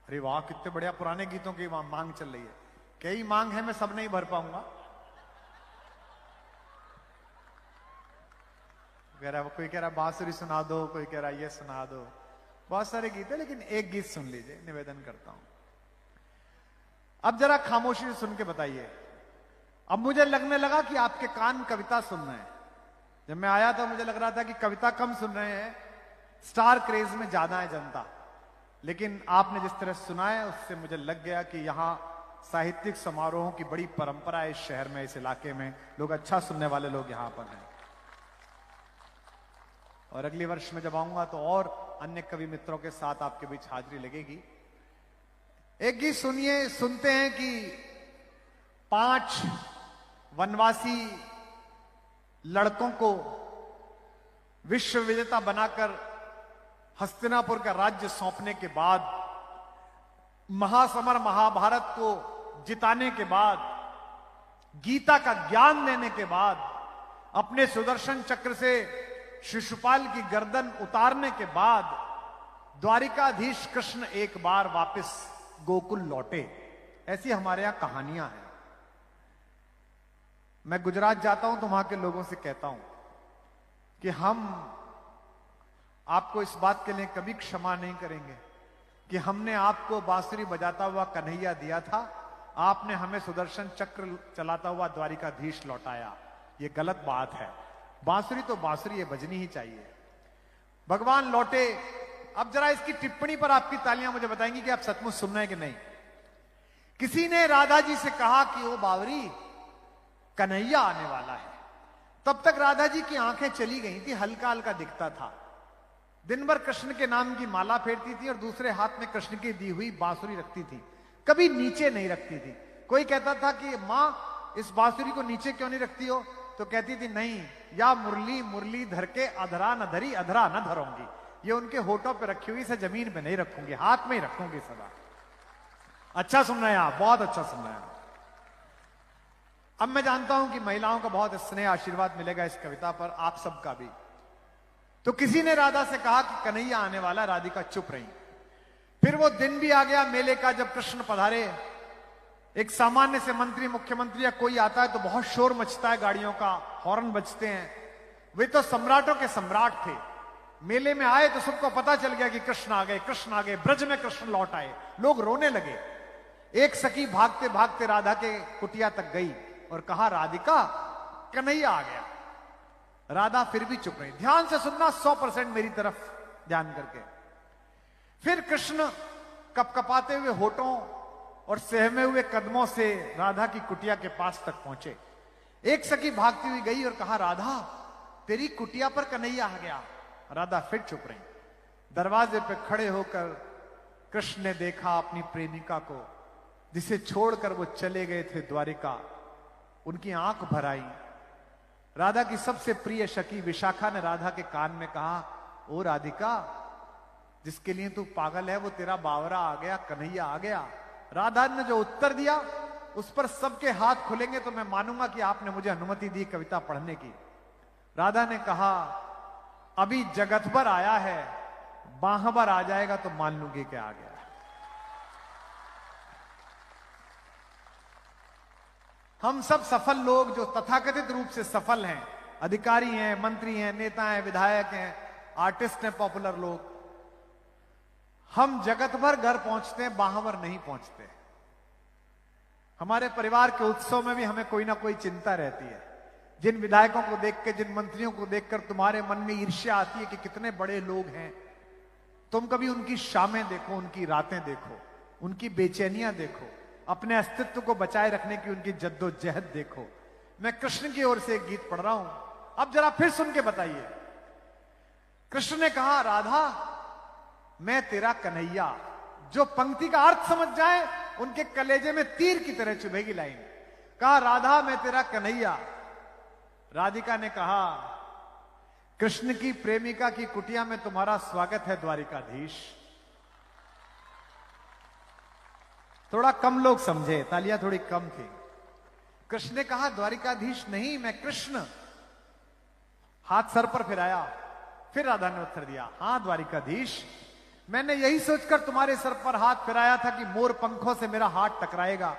अरे वाह, कितने बढ़िया पुराने गीतों की मांग चल रही है। कई मांग है, मैं सब नहीं भर पाऊंगा। कोई कह रहा बांसुरी सुना दो, कोई कह रहा ये सुना दो, बहुत सारे गीत है, लेकिन एक गीत सुन लीजिए, निवेदन करता हूं। अब जरा खामोशी से सुन के बताइए। अब मुझे लगने लगा कि आपके कान कविता सुन रहे हैं। जब मैं आया था मुझे लग रहा था कि कविता कम सुन रहे हैं, स्टार क्रेज में ज्यादा है जनता, लेकिन आपने जिस तरह सुना है उससे मुझे लग गया कि यहां साहित्यिक समारोहों की बड़ी परंपरा है इस शहर में, इस इलाके में। लोग अच्छा सुनने वाले लोग यहां पर हैं, और अगले वर्ष में जब आऊंगा तो और अन्य कवि मित्रों के साथ आपके बीच हाजिरी लगेगी। एक गीत सुनिए, सुनते हैं कि 5 वनवासी लड़कों को विश्व विजेता बनाकर हस्तिनापुर का राज्य सौंपने के बाद, महासमर महाभारत को जिताने के बाद, गीता का ज्ञान देने के बाद, अपने सुदर्शन चक्र से शिशुपाल की गर्दन उतारने के बाद, द्वारिकाधीश कृष्ण एक बार वापस गोकुल लौटे। ऐसी हमारे यहां कहानियां हैं। मैं गुजरात जाता हूं तो वहां के लोगों से कहता हूं कि हम आपको इस बात के लिए कभी क्षमा नहीं करेंगे कि हमने आपको बांसुरी बजाता हुआ कन्हैया दिया था, आपने हमें सुदर्शन चक्र चलाता हुआ द्वारिकाधीश लौटाया। यह गलत बात है। बांसुरी तो बांसुरी है, बजनी ही चाहिए। भगवान लौटे। अब जरा इसकी टिप्पणी पर आपकी तालियां मुझे बताएंगी कि आप सचमुच सुन रहे हैं कि नहीं। किसी ने राधा जी से कहा कि ओ बावरी, कन्हैया आने वाला है। तब तक राधा जी की आंखें चली गई थी, हल्का हल्का दिखता था। दिन भर कृष्ण के नाम की माला फेरती थी और दूसरे हाथ में कृष्ण की दी हुई बांसुरी रखती थी, कभी नीचे नहीं रखती थी। कोई कहता था कि मां इस बांसुरी को नीचे क्यों नहीं रखती हो, तो कहती थी नहीं, या मुरली मुरली धर के अधरा न धरी अधरा न धरूंगी। ये उनके होठों पे रखी हुई, इसे जमीन पे नहीं रखूंगी, हाथ में ही रखूंगी सदा। अच्छा सुन रहे हैं आप, बहुत अच्छा सुन रहे हैं। अब मैं जानता हूं कि महिलाओं का बहुत स्नेह आशीर्वाद मिलेगा इस कविता पर, आप सबका भी। तो किसी ने राधा से कहा कि कन्हैया आने वाला, राधिका चुप रही। फिर वो दिन भी आ गया मेले का जब कृष्ण पधारे। एक सामान्य से मंत्री, मुख्यमंत्री या कोई आता है तो बहुत शोर मचता है, गाड़ियों का हॉर्न बजते हैं। वे तो सम्राटों के सम्राट थे। मेले में आए तो सबको पता चल गया कि कृष्ण आ गए, कृष्ण आ गए, ब्रज में कृष्ण लौट आए। लोग रोने लगे। एक सखी भागते भागते राधा के कुटिया तक गई, और कहा, राधिका, कन्हैया आ गया। राधा फिर भी चुप रही। ध्यान से सुनना, 100% मेरी तरफ ध्यान करके। फिर कृष्ण कपकपाते हुए होठों और सहमे हुए कदमों से राधा की कुटिया के पास तक पहुंचे। एक सखी भागती हुई गई और कहा, राधा, तेरी कुटिया पर कन्हैया आ गया। राधा फिर चुप रही। दरवाजे पे खड़े होकर कृष्ण ने देखा अपनी प्रेमिका को, जिसे छोड़कर वो चले गए थे द्वारिका। उनकी आंख भर आई। राधा की सबसे प्रिय सखी विशाखा ने राधा के कान में कहा, ओ राधिका, जिसके लिए तू पागल है वो तेरा बावरा आ गया, कन्हैया आ गया। राधा ने जो उत्तर दिया उस पर सबके हाथ खुलेंगे तो मैं मानूंगा कि आपने मुझे अनुमति दी कविता पढ़ने की। राधा ने कहा, अभी जगत भर आया है, बाहबर आ जाएगा तो मान लूंगी कि आ गया। हम सब सफल लोग जो तथाकथित रूप से सफल हैं, अधिकारी हैं, मंत्री हैं, नेता हैं, विधायक हैं, आर्टिस्ट हैं, पॉपुलर लोग, हम जगत भर घर पहुंचते हैं, बाहर नहीं पहुंचते। हमारे परिवार के उत्सव में भी हमें कोई ना कोई चिंता रहती है। जिन विधायकों को देख के, जिन मंत्रियों को देखकर तुम्हारे मन में ईर्ष्या आती है कि कितने बड़े लोग हैं, तुम कभी उनकी शामें देखो, उनकी रातें देखो, उनकी बेचैनियां देखो, अपने अस्तित्व को बचाए रखने की उनकी जद्दोजहद देखो। मैं कृष्ण की ओर से एक गीत पढ़ रहा हूं, अब जरा फिर सुन के बताइए। कृष्ण ने कहा, राधा, मैं तेरा कन्हैया। जो पंक्ति का अर्थ समझ जाए उनके कलेजे में तीर की तरह चुभेगी लाइन। कहा, राधा, मैं तेरा कन्हैया। राधिका ने कहा, कृष्ण की प्रेमिका की कुटिया में तुम्हारा स्वागत है द्वारिकाधीश। थोड़ा कम लोग समझे, तालियां थोड़ी कम थी। कृष्ण ने कहा, द्वारिकाधीश नहीं, मैं कृष्ण। हाथ सर पर फिराया। फिर राधा ने उत्तर दिया, हां द्वारिकाधीश, मैंने यही सोचकर तुम्हारे सर पर हाथ फिराया था कि मोर पंखों से मेरा हाथ टकराएगा,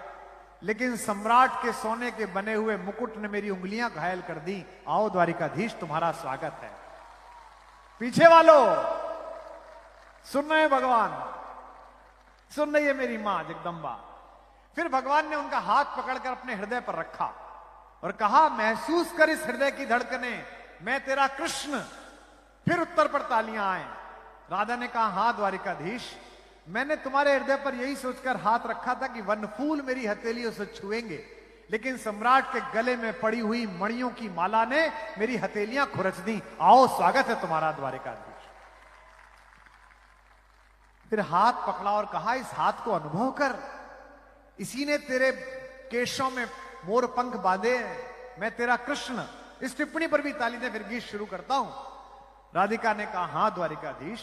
लेकिन सम्राट के सोने के बने हुए मुकुट ने मेरी उंगलियां घायल कर दी। आओ द्वारिकाधीश, तुम्हारा स्वागत है। पीछे वालों, सुन रहे हैं भगवान, सुन रही है मेरी मां जगदम्बा। फिर भगवान ने उनका हाथ पकड़कर अपने हृदय पर रखा और कहा, महसूस कर इस हृदय की धड़कने, मैं तेरा कृष्ण। फिर उत्तर पर तालियां आए। राधा ने कहा, हां द्वारिकाधीश, मैंने तुम्हारे हृदय पर यही सोचकर हाथ रखा था कि वनफूल मेरी हथेलियों से छुएंगे, लेकिन सम्राट के गले में पड़ी हुई मणियों की माला ने मेरी हथेलियां खुरच दी। आओ, स्वागत है तुम्हारा द्वारिकाधीश। फिर हाथ पकड़ा और कहा, इस हाथ को अनुभव कर, इसी ने तेरे केशों में मोर पंख बांधे। मैं तेरा कृष्ण। इस टिप्पणी पर भी ताली दे, फिर गीत शुरू करता हूं। राधिका ने कहा, हां द्वारिकाधीश,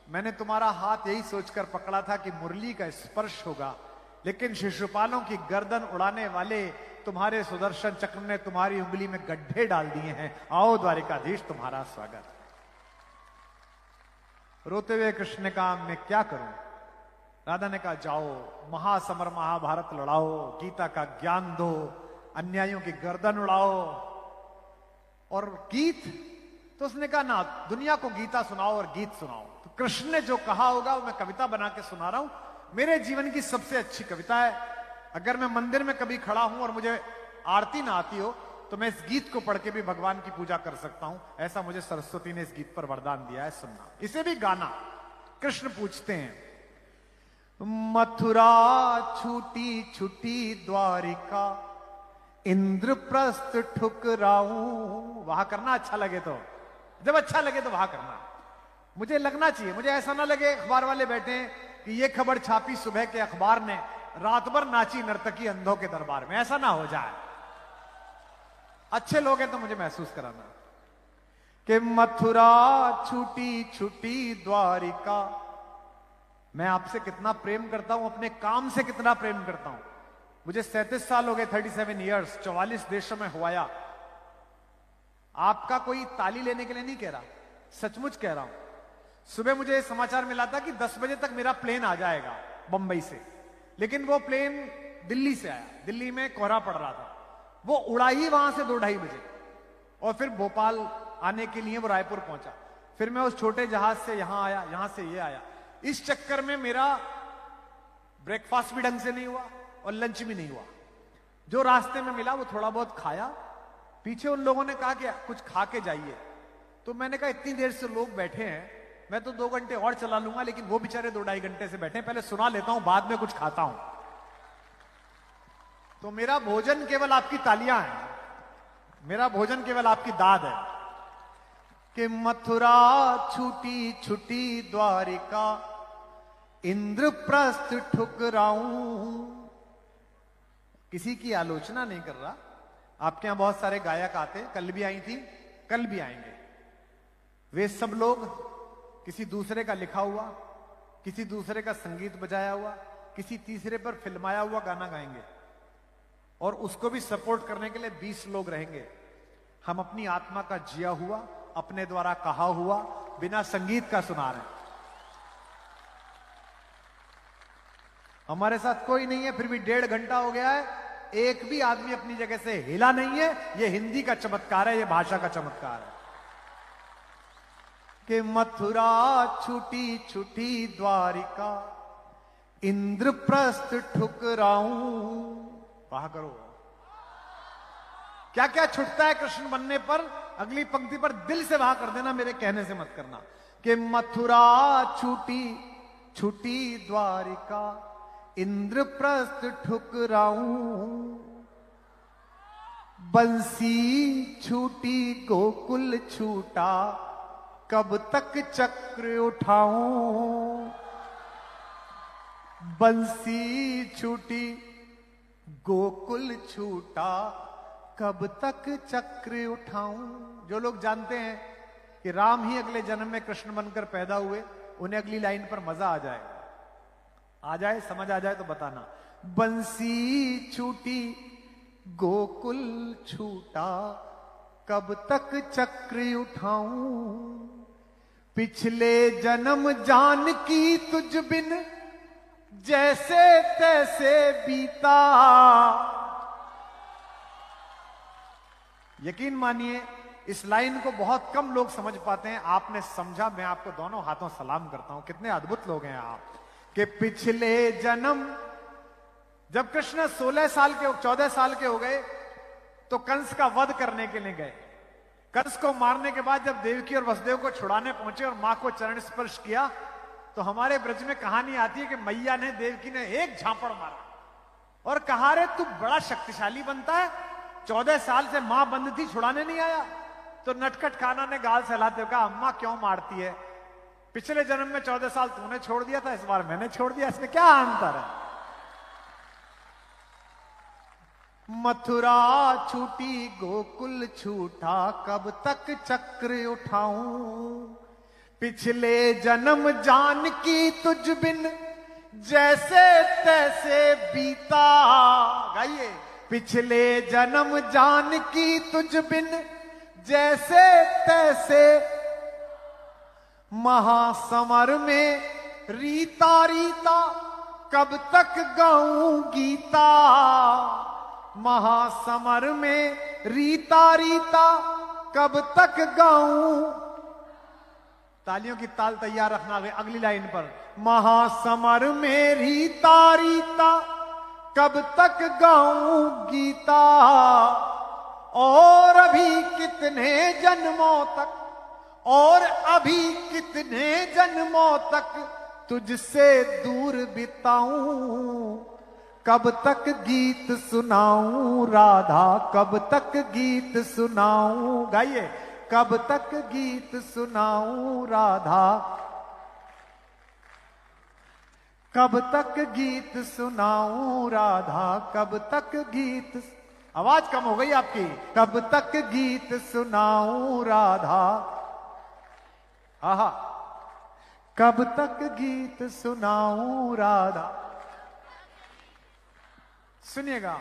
मैंने तुम्हारा हाथ यही सोचकर पकड़ा था कि मुरली का स्पर्श होगा, लेकिन शिशुपालों की गर्दन उड़ाने वाले तुम्हारे सुदर्शन चक्र ने तुम्हारी उंगली में गड्ढे डाल दिए हैं। आओ द्वारिकाधीश, तुम्हारा स्वागत। रोते हुए कृष्ण ने कहा, मैं क्या करूं? राधा ने कहा, जाओ, महासमर महाभारत लड़ाओ, गीता का ज्ञान दो, अन्यायों की गर्दन उड़ाओ। और गीत? तो उसने कहा, ना, दुनिया को गीता सुनाओ और गीत सुनाओ। तो कृष्ण ने जो कहा होगा वो मैं कविता बना के सुना रहा हूं। मेरे जीवन की सबसे अच्छी कविता है। अगर मैं मंदिर में कभी खड़ा हूं और मुझे आरती ना आती हो तो मैं इस गीत को पढ़ के भी भगवान की पूजा कर सकता हूं। ऐसा मुझे सरस्वती ने इस गीत पर वरदान दिया है, सुनना। इसे भी गाना। कृष्ण पूछते हैं, मथुरा छूटी छुटी द्वारिका, इंद्रप्रस्थ ठुकराऊं। वहां करना अच्छा लगे तो, जब अच्छा लगे तो वहां करना। मुझे लगना चाहिए, मुझे ऐसा ना लगे अखबार वाले बैठे हैं कि ये खबर छापी सुबह के अखबार ने, रात भर नाची नर्तकी अंधों के दरबार में। ऐसा ना हो जाए। अच्छे लोग हैं तो मुझे महसूस कराना कि मथुरा छूटी छुटी द्वारिका। मैं आपसे कितना प्रेम करता हूं, अपने काम से कितना प्रेम करता हूं। मुझे 37 साल हो गए, 37 ईयर्स, 44 देशों में हुआया। आपका कोई ताली लेने के लिए नहीं कह रहा, सचमुच कह रहा हूं। सुबह मुझे समाचार मिला था कि 10 बजे तक मेरा प्लेन आ जाएगा बंबई से, लेकिन वो प्लेन दिल्ली से आया। दिल्ली में कोहरा पड़ रहा था, वो उड़ा ही वहां से 2-2:30 बजे, और फिर भोपाल आने के लिए वो रायपुर पहुंचा। फिर मैं उस छोटे जहाज से यहां आया, यहां से ये आया। इस चक्कर में मेरा ब्रेकफास्ट भी ढंग से नहीं हुआ और लंच भी नहीं हुआ। जो रास्ते में मिला वो थोड़ा बहुत खाया। पीछे उन लोगों ने कहा कि कुछ खा के जाइए। तो मैंने कहा इतनी देर से लोग बैठे हैं, मैं तो 2 घंटे और चला लूंगा, लेकिन वो बेचारे 2-2.5 घंटे से बैठे हैं, पहले सुना लेता हूं, बाद में कुछ खाता हूं। तो मेरा भोजन केवल आपकी तालियां हैं, मेरा भोजन केवल आपकी दाद है कि मथुरा छूटी छुटी द्वारिका, इंद्रप्रस्थ ठुकराऊं। किसी की आलोचना नहीं कर रहा। आपके यहां बहुत सारे गायक आते, कल भी आई थी, कल भी आएंगे। वे सब लोग किसी दूसरे का लिखा हुआ, किसी दूसरे का संगीत बजाया हुआ, किसी तीसरे पर फिल्माया हुआ गाना गाएंगे, और उसको भी सपोर्ट करने के लिए 20 लोग रहेंगे। हम अपनी आत्मा का जिया हुआ, अपने द्वारा कहा हुआ, बिना संगीत का सुना रहे हैं। हमारे साथ कोई नहीं है, फिर भी 1.5 घंटा हो गया है, एक भी आदमी अपनी जगह से हिला नहीं है। यह हिंदी का चमत्कार है, यह भाषा का चमत्कार है कि मथुरा छूटी छूटी द्वारिका, इंद्रप्रस्थ ठुकराऊं। वाह करो। क्या क्या छुटता है कृष्ण बनने पर, अगली पंक्ति पर दिल से वाह कर देना, मेरे कहने से मत करना। कि मथुरा छूटी छूटी द्वारिका, इंद्रप्रस्थ ठुकराऊं। बंसी छूटी गोकुल छूटा, कब तक चक्र उठाऊं। बंसी छूटी गोकुल छूटा, कब तक चक्र उठाऊं। जो लोग जानते हैं कि राम ही अगले जन्म में कृष्ण बनकर पैदा हुए, उन्हें अगली लाइन पर मजा आ जाएगा। आ जाए, समझ आ जाए तो बताना। बंसी छूटी गोकुल छूटा, कब तक चक्र उठाऊं। पिछले जन्म जान की तुझ बिन, जैसे तैसे बीता। यकीन मानिए इस लाइन को बहुत कम लोग समझ पाते हैं। आपने समझा, मैं आपको दोनों हाथों सलाम करता हूं। कितने अद्भुत लोग हैं आप। कि पिछले जन्म, जब कृष्ण 14 साल के हो गए तो कंस का वध करने के लिए गए। कंस को मारने के बाद जब देवकी और वसुदेव को छुड़ाने पहुंचे और मां को चरण स्पर्श किया, तो हमारे ब्रज में कहानी आती है कि मैया ने, देवकी ने एक झापड़ मारा और कहा, रे तू बड़ा शक्तिशाली बनता है, 14 साल से मां बंद थी, छुड़ाने नहीं आया। तो नटखट कान्हा ने गाल सहलाते हुए कहा, अम्मा क्यों मारती है, पिछले जन्म में 14 साल तूने छोड़ दिया था, इस बार मैंने छोड़ दिया, इसमें क्या अंतर है। मथुरा छूटी गोकुल छूटा, कब तक चक्र उठाऊं। पिछले जन्म जान की तुझ बिन, जैसे तैसे बीता। गाइए। पिछले जन्म जान की तुझ बिन, जैसे तैसे महासमर में रीता रीता, कब तक गाऊं गीता। महासमर में रीता रीता, कब तक गाऊं। तालियों की ताल तैयार रखना अगली लाइन पर। महासमर में रीता रीता, कब तक गाऊं गीता। और अभी कितने जन्मों तक, और अभी कितने जन्मों तक तुझसे दूर बिताऊं। कब तक गीत सुनाऊं राधा, कब तक गीत सुनाऊं। गाइए। कब तक गीत सुनाऊं राधा, कब तक गीत सुनाऊं राधा, कब तक गीत। आवाज कम हो गई आपकी। कब तक गीत सुनाऊं राधा। आहा। कब तक गीत सुनाऊं राधा। सुनिएगा,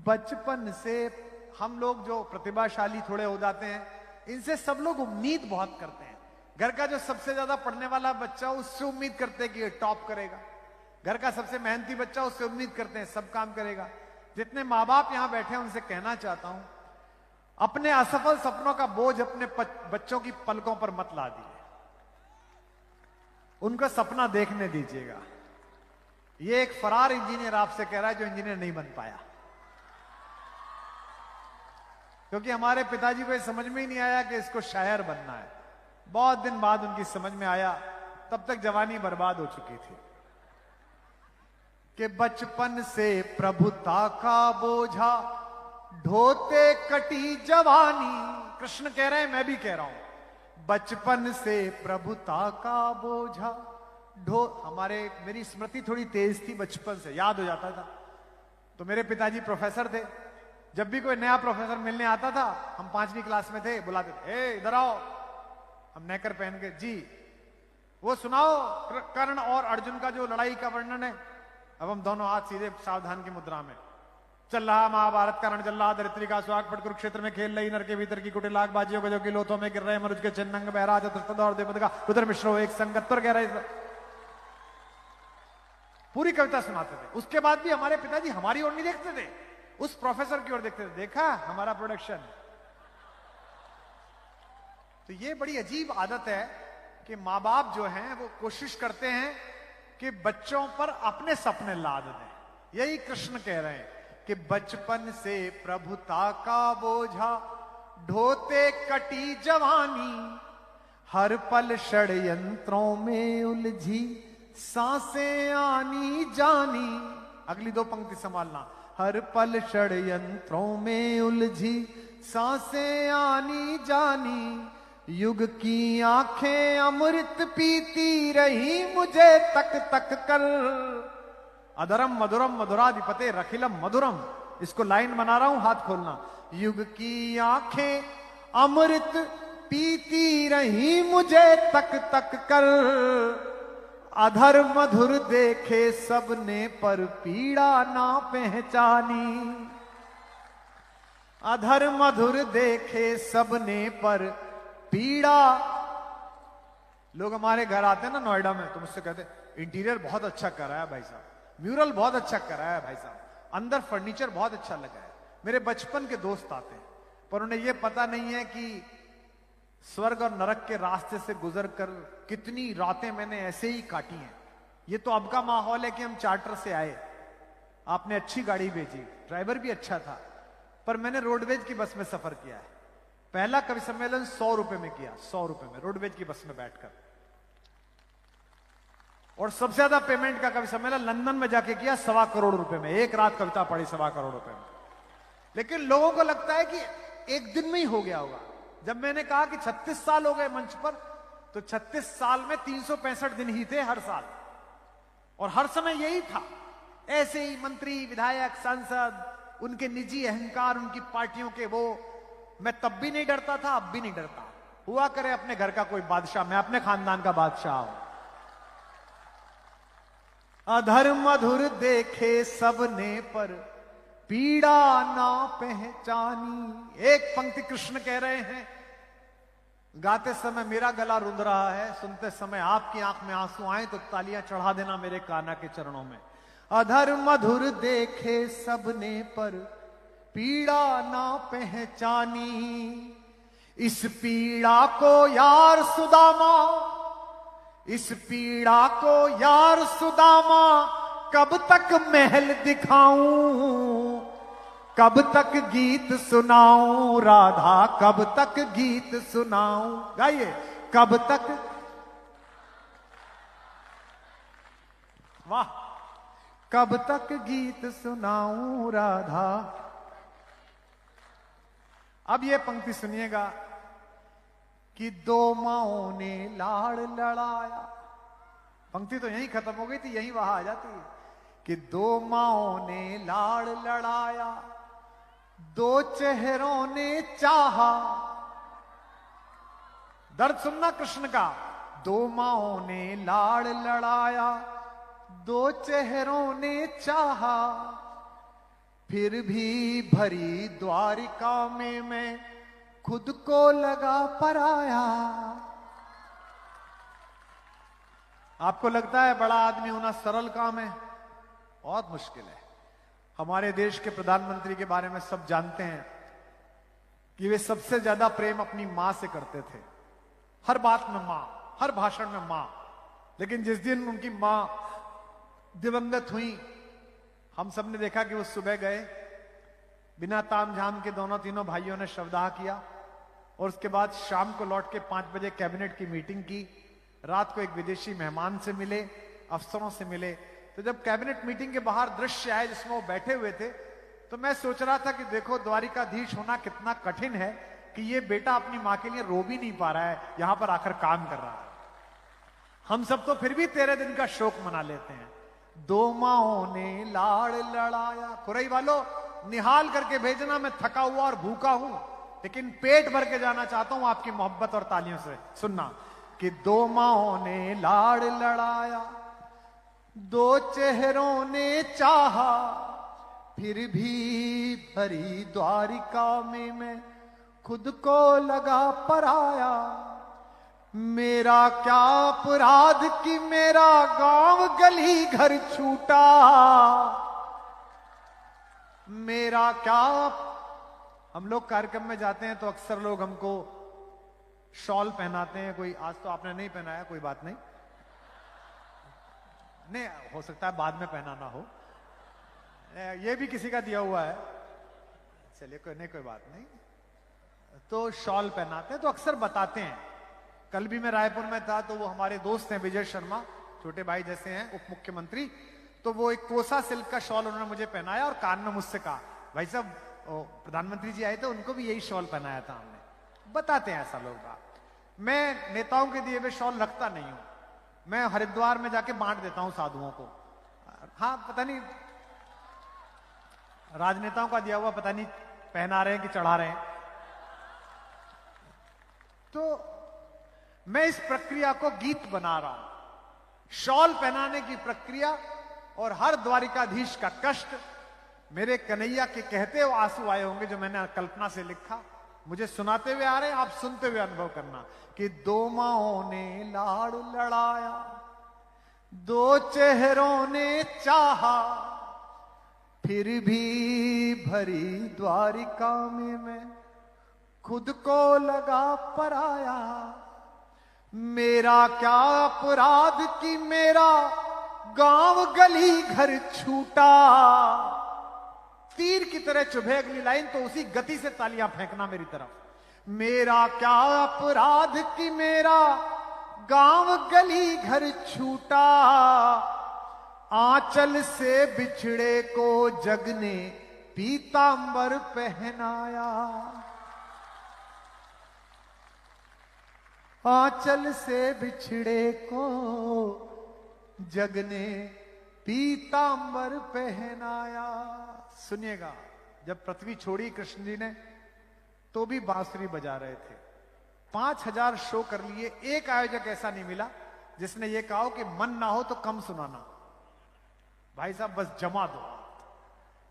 बचपन से हम लोग जो प्रतिभाशाली थोड़े हो जाते हैं, इनसे सब लोग उम्मीद बहुत करते हैं। घर का जो सबसे ज्यादा पढ़ने वाला बच्चा, उससे उम्मीद करते हैं कि ये टॉप करेगा। घर का सबसे मेहनती बच्चा, उससे उम्मीद करते हैं सब काम करेगा। जितने माँ बाप यहां बैठे हैं उनसे कहना चाहता हूं, अपने असफल सपनों का बोझ अपने बच्चों की पलकों पर मत ला दीजिए, उनका सपना देखने दीजिएगा। ये एक फरार इंजीनियर आपसे कह रहा है जो इंजीनियर नहीं बन पाया। क्योंकि हमारे पिताजी को ये समझ में ही नहीं आया कि इसको शायर बनना है। बहुत दिन बाद उनकी समझ में आया, तब तक जवानी बर्बाद हो चुकी थी। कि बचपन से प्रभुता का बोझा ढोते कटी जवानी। कृष्ण कह रहे हैं, मैं भी कह रहा हूं, बचपन से प्रभुता का बोझा मेरी स्मृति थोड़ी तेज थी, बचपन से याद हो जाता था। तो मेरे पिताजी प्रोफेसर थे, जब भी कोई नया प्रोफेसर मिलने आता था, हम 5वीं क्लास में थे, बुलाते थे, ए इधर आओ। हम नेकर पहन के, जी वो सुनाओ कर्ण और अर्जुन का जो लड़ाई का वर्णन है। अब हम दोनों हाथ सीधे सावधान की मुद्रा में, चल रहा महाभारत का रण चल रहा, धरित्री का सुहाग पट कुरुक्षेत्र में खेल रही नर के भीतर की कुटिल आग, बाजियों के जो की लोथों में गिर रहे मरुज के चिन्नंग बहराज और देवद का रुद्र मिश्रो एक संगत्वर कह रहे। पूरी कविता सुनाते थे। उसके बाद भी हमारे पिताजी हमारी ओर नहीं देखते थे, उस प्रोफेसर की ओर देखते थे। देखा हमारा प्रोडक्शन। तो ये बड़ी अजीब आदत है कि मां बाप जो हैं वो कोशिश करते हैं कि बच्चों पर अपने सपने लाद दें। यही कृष्ण कह रहे हैं कि बचपन से प्रभुता का बोझा ढोते कटी जवानी, हर पल षड्यंत्रों में उलझी सांसें आनी जानी। अगली दो पंक्ति संभालना। हर पल षड्यंत्रों में उलझी सांसें आनी जानी, युग की आंखें अमृत पीती रही मुझे तक तक कर। अधरम मधुरम मधुराधिपते रखिलम मधुरम, इसको लाइन बना रहा हूं, हाथ खोलना। युग की आंखें अमृत पीती रही मुझे तक तक कर, अधर मधुर देखे सबने पर पीड़ा ना पहचानी। अधर मधुर देखे सबने पर पीड़ा। लोग हमारे घर आते हैं ना नोएडा में, तो मुझसे कहते इंटीरियर बहुत अच्छा करा है भाई साहब, म्यूरल बहुत अच्छा करा है भाई साहब, अंदर फर्नीचर बहुत अच्छा लगा है। मेरे बचपन के दोस्त आते हैं, पर उन्हें यह पता नहीं है कि स्वर्ग और नरक के रास्ते से गुजरकर कितनी रातें मैंने ऐसे ही काटी हैं। ये तो अब का माहौल है कि हम चार्टर से आए, आपने अच्छी गाड़ी भेजी, ड्राइवर भी अच्छा था, पर मैंने रोडवेज की बस में सफर किया है। पहला कवि सम्मेलन 100 रुपए में किया, 100 रुपए में रोडवेज की बस में बैठकर। और सबसे ज्यादा पेमेंट का कवि सम्मेलन लंदन में जाके किया, 1.25 करोड़ रुपए में। एक रात कविता पढ़ी 1.25 करोड़ रुपए में। लेकिन लोगों को लगता है कि एक दिन में ही हो गया होगा। जब मैंने कहा कि 36 साल हो गए मंच पर, तो 36 साल में 365 दिन ही थे हर साल, और हर समय यही था। ऐसे ही मंत्री, विधायक, सांसद, उनके निजी अहंकार, उनकी पार्टियों के वो। मैं तब भी नहीं डरता था, अब भी नहीं डरता। हुआ करे अपने घर का कोई बादशाह, मैं अपने खानदान का बादशाह हूं। अधर मधुर देखे सबने पर पीड़ा ना पहचानी। एक पंक्ति कृष्ण कह रहे हैं, गाते समय मेरा गला रुंध रहा है, सुनते समय आपकी आंख में आंसू आए तो तालियां चढ़ा देना मेरे कान्हा के चरणों में। अधर मधुर देखे सबने पर पीड़ा ना पहचानी, इस पीड़ा को यार सुदामा, इस पीड़ा को यार सुदामा कब तक महल दिखाऊं, कब तक गीत सुनाऊं राधा, कब तक गीत सुनाऊं। गाइए, कब तक। वाह, कब तक गीत सुनाऊं राधा। अब ये पंक्ति सुनिएगा कि दो माओं ने लाड़ लड़ाया। पंक्ति तो यहीं खत्म हो गई थी, यहीं वहां आ जाती है कि दो माओं ने लाड़ लड़ाया, दो चेहरों ने चाहा। दर्द सुनना कृष्ण का। दो माओं ने लाड़ लड़ाया, दो चेहरों ने चाहा, फिर भी भरी द्वारिका में मैं खुद को लगा पराया। आपको लगता है बड़ा आदमी होना सरल काम है? बहुत मुश्किल है। हमारे देश के प्रधानमंत्री के बारे में सब जानते हैं कि वे सबसे ज्यादा प्रेम अपनी मां से करते थे। हर बात में मां, हर भाषण में मां। लेकिन जिस दिन उनकी मां दिवंगत हुई, हम सबने देखा कि वो सुबह गए बिना ताम झाम के दोनों तीनों भाइयों ने शवदाह किया और उसके बाद शाम को लौट के 5 बजे कैबिनेट की मीटिंग की। रात को एक विदेशी मेहमान से मिले, अफसरों से मिले। तो जब कैबिनेट मीटिंग के बाहर दृश्य आए जिसमें वो बैठे हुए थे, तो मैं सोच रहा था कि देखो द्वारिकाधीश होना कितना कठिन है कि ये बेटा अपनी मां के लिए रो भी नहीं पा रहा है, यहां पर आकर काम कर रहा है। हम सब तो फिर भी 13 दिन का शोक मना लेते हैं। दो माओं ने लाड़ लड़ाया। खुरई वालों, निहाल करके भेजना, मैं थका हुआ और भूखा हूं, लेकिन पेट भर के जाना चाहता हूं आपकी मोहब्बत और तालियों से। सुनना कि दो माओं ने लाड़ लड़ाया, दो चेहरों ने चाहा, फिर भी भरी द्वारिका में मैं खुद को लगा पराया। मेरा क्या अपराध कि मेरा गांव गली घर छूटा। मेरा क्या। हम लोग कार्यक्रम में जाते हैं तो अक्सर लोग हमको शॉल पहनाते हैं। कोई आज तो आपने नहीं पहनाया, कोई बात नहीं, नहीं हो सकता है बाद में पहनाना हो, ये भी किसी का दिया हुआ है, चलिए कोई नहीं, कोई बात नहीं। तो शॉल पहनाते हैं तो अक्सर बताते हैं। कल भी मैं रायपुर में था तो वो हमारे दोस्त हैं विजय शर्मा, छोटे भाई जैसे हैं, उप मुख्यमंत्री, तो वो एक कोसा सिल्क का शॉल उन्होंने मुझे पहनाया और कान में मुझसे कहा, भाई साहब प्रधानमंत्री जी आए थे उनको भी यही शॉल पहनाया था हमने। बताते हैं ऐसा लोग बात। मैं नेताओं के दिए हुए शॉल रखता नहीं हूं, मैं हरिद्वार में जाके बांट देता हूं साधुओं को। हाँ पता नहीं राजनेताओं का दिया हुआ पता नहीं पहना रहे हैं कि चढ़ा रहे हैं। तो मैं इस प्रक्रिया को गीत बना रहा हूं, शॉल पहनाने की प्रक्रिया और हर द्वारिकाधीश का कष्ट। मेरे कन्हैया के कहते हुए आंसू आए होंगे जो मैंने कल्पना से लिखा, मुझे सुनाते हुए आ रहे हैं, आप सुनते हुए अनुभव करना कि दो माओं ने लाड़ लड़ाया, दो चेहरों ने चाहा, फिर भी भरी द्वारिका में मैं खुद को लगा पराया। मेरा क्या अपराध कि मेरा गांव गली घर छूटा। तीर की तरह चुभे अगली लाइन तो उसी गति से तालियां फेंकना मेरी तरफ। मेरा क्या अपराध कि मेरा गांव गली घर छूटा। आंचल से बिछड़े को जग ने पीतांबर पहनाया। आंचल से बिछड़े को जग ने पीतांबर पहनाया। सुनिएगा, जब पृथ्वी छोड़ी कृष्ण जी ने तो भी बांसुरी बजा रहे थे। 5000 शो कर लिए, एक आयोजक ऐसा नहीं मिला जिसने ये कहा कि मन ना हो तो कम सुनाना, भाई साहब बस जमा दो।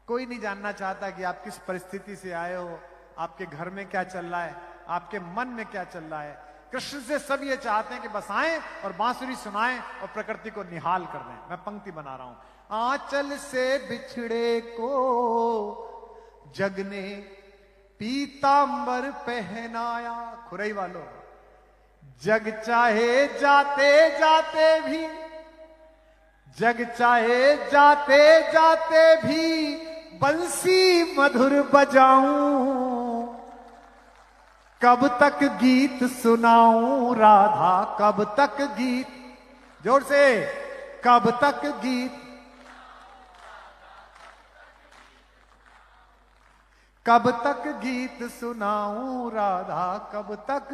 कोई नहीं जानना चाहता कि आप किस परिस्थिति से आए हो, आपके घर में क्या चल रहा है, आपके मन में क्या चल रहा है। कृष्ण से सब ये चाहते हैं कि बस आए और बांसुरी सुनाएं और प्रकृति को निहाल कर दें। मैं पंक्ति बना रहा हूं। आंचल से बिछड़े को जग ने पीतांबर पहनाया। खुरई वालों, जग चाहे जाते जाते भी, जग चाहे जाते जाते भी बंसी मधुर बजाऊं। कब तक गीत सुनाऊं राधा, कब तक गीत, जोर से, कब तक गीत, कब तक गीत सुनाऊं राधा, कब तक।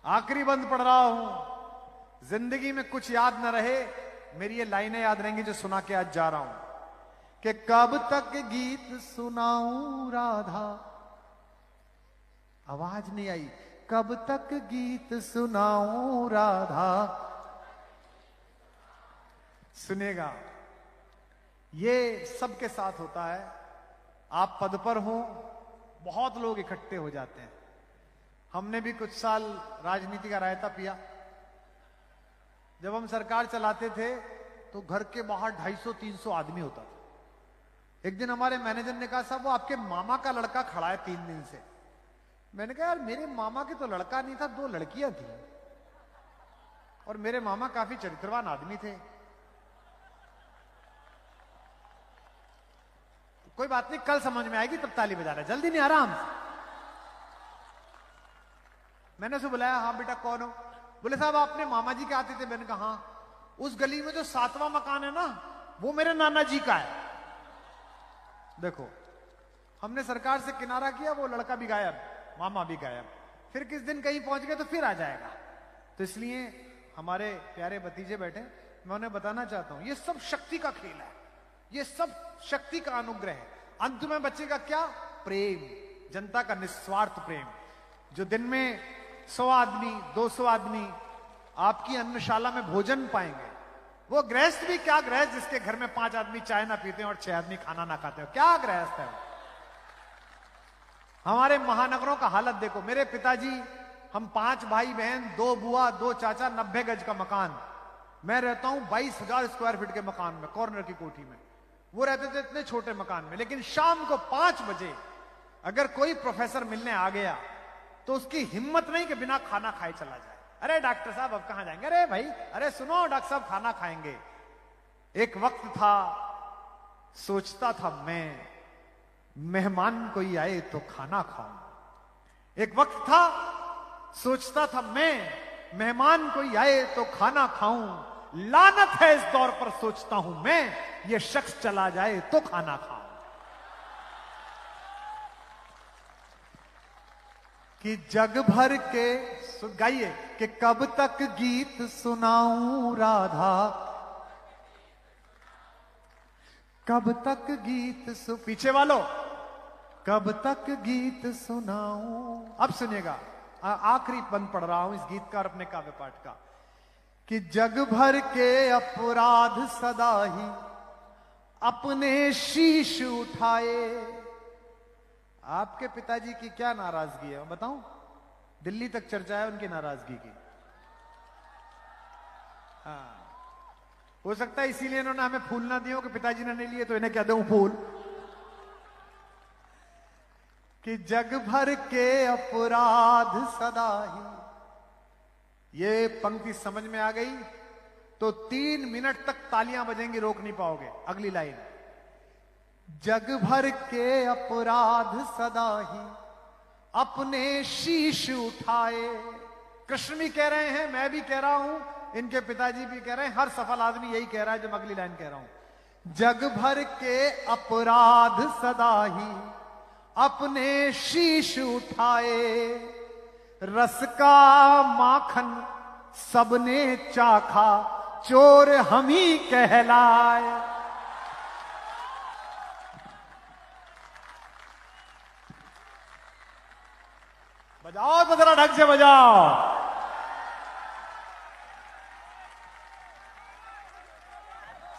आखिरी बंद पढ़ रहा हूं। जिंदगी में कुछ याद न रहे, मेरी ये लाइनें याद रहेंगी जो सुना के आज जा रहा हूं कि कब तक गीत सुनाऊं राधा। आवाज नहीं आई। कब तक गीत सुनाऊं राधा। सुनेगा, ये सबके साथ होता है। आप पद पर हो, बहुत लोग इकट्ठे हो जाते हैं। हमने भी कुछ साल राजनीति का रायता पिया। जब हम सरकार चलाते थे तो घर के बाहर 250-300 आदमी होता था। एक दिन हमारे मैनेजर ने कहा, साहब वो आपके मामा का लड़का खड़ा है 3 दिन से। मैंने कहा, यार मेरे मामा के तो लड़का नहीं था, 2 लड़कियां थी और मेरे मामा काफी चरित्रवान आदमी थे। कोई बात नहीं, कल समझ में आएगी तब ताली बजा रहा है, जल्दी नहीं, आराम से। मैंने उसे बुलाया, हाँ बेटा कौन हो? बोले साहब आपने मामा जी के आते थे। मैंने कहा हाँ। उस गली में जो 7वां मकान है ना, वो मेरे नाना जी का है। देखो, हमने सरकार से किनारा किया, वो लड़का भी गायब, मामा भी गायब। फिर किस दिन कहीं पहुंच गए तो फिर आ जाएगा। तो इसलिए हमारे प्यारे भतीजे बैठे, मैं उन्हें बताना चाहता हूं, ये सब शक्ति का खेल है, ये सब शक्ति का अनुग्रह है। अंत में बचेगा क्या? प्रेम, जनता का निस्वार्थ प्रेम। जो दिन में 100 आदमी 200 आदमी आपकी अन्नशाला में भोजन पाएंगे, वो गृहस्थ भी क्या गृहस्थ जिसके घर में 5 आदमी चाय ना पीते हैं और 6 आदमी खाना ना खाते हो, क्या गृहस्थ है? हमारे महानगरों का हालत देखो। मेरे पिताजी, हम 5 भाई बहन, 2 बुआ 2 चाचा, 90 गज का मकान। मैं रहता हूं 22,000 स्क्वायर फीट के मकान में, कॉर्नर की कोठी में। वो रहते थे इतने छोटे मकान में। लेकिन शाम को 5 बजे अगर कोई प्रोफेसर मिलने आ गया तो उसकी हिम्मत नहीं कि बिना खाना खाए चला जाए। अरे डॉक्टर साहब अब कहां जाएंगे? अरे भाई, अरे सुनो डॉक्टर साहब खाना खाएंगे। एक वक्त था, सोचता था मैं, मेहमान कोई आए तो खाना खाऊं। एक वक्त था, सोचता था मैं, मेहमान कोई आए तो खाना खाऊं। लानत है इस दौर पर, सोचता हूं मैं, ये शख्स चला जाए तो खाना खाऊं। कि जग भर के, गाइए, कि कब तक गीत सुनाऊं राधा, कब तक गीत पीछे वालों, कब तक गीत सुनाऊं। अब सुनिएगा, आखिरी बंद पढ़ रहा हूं इस गीत का और अपने काव्य पाठ का। कि जग भर के अपराध सदा ही अपने शीश उठाए। आपके पिताजी की क्या नाराजगी है बताऊं? दिल्ली तक चर्चा है उनकी नाराजगी की। हाँ, हो सकता है इसीलिए इन्होंने हमें फूल ना दिए हो कि पिताजी ने नहीं लिए तो इन्हें क्या दूं फूल। कि जग भर के अपराध सदा ही, ये पंक्ति समझ में आ गई तो 3 मिनट तक तालियां बजेंगी, रोक नहीं पाओगे। अगली लाइन, जग भर के अपराध सदा ही अपने शीश उठाए। कृष्ण भी कह रहे हैं, मैं भी कह रहा हूं, इनके पिताजी भी कह रहे हैं, हर सफल आदमी यही कह रहा है जो मैं अगली लाइन कह रहा हूं। जग भर के अपराध सदा ही अपने शीश उठाए। रस का माखन सबने चाखा, चोर हम ही कहलाए। बजाओ तो जरा ढंग से बजाओ।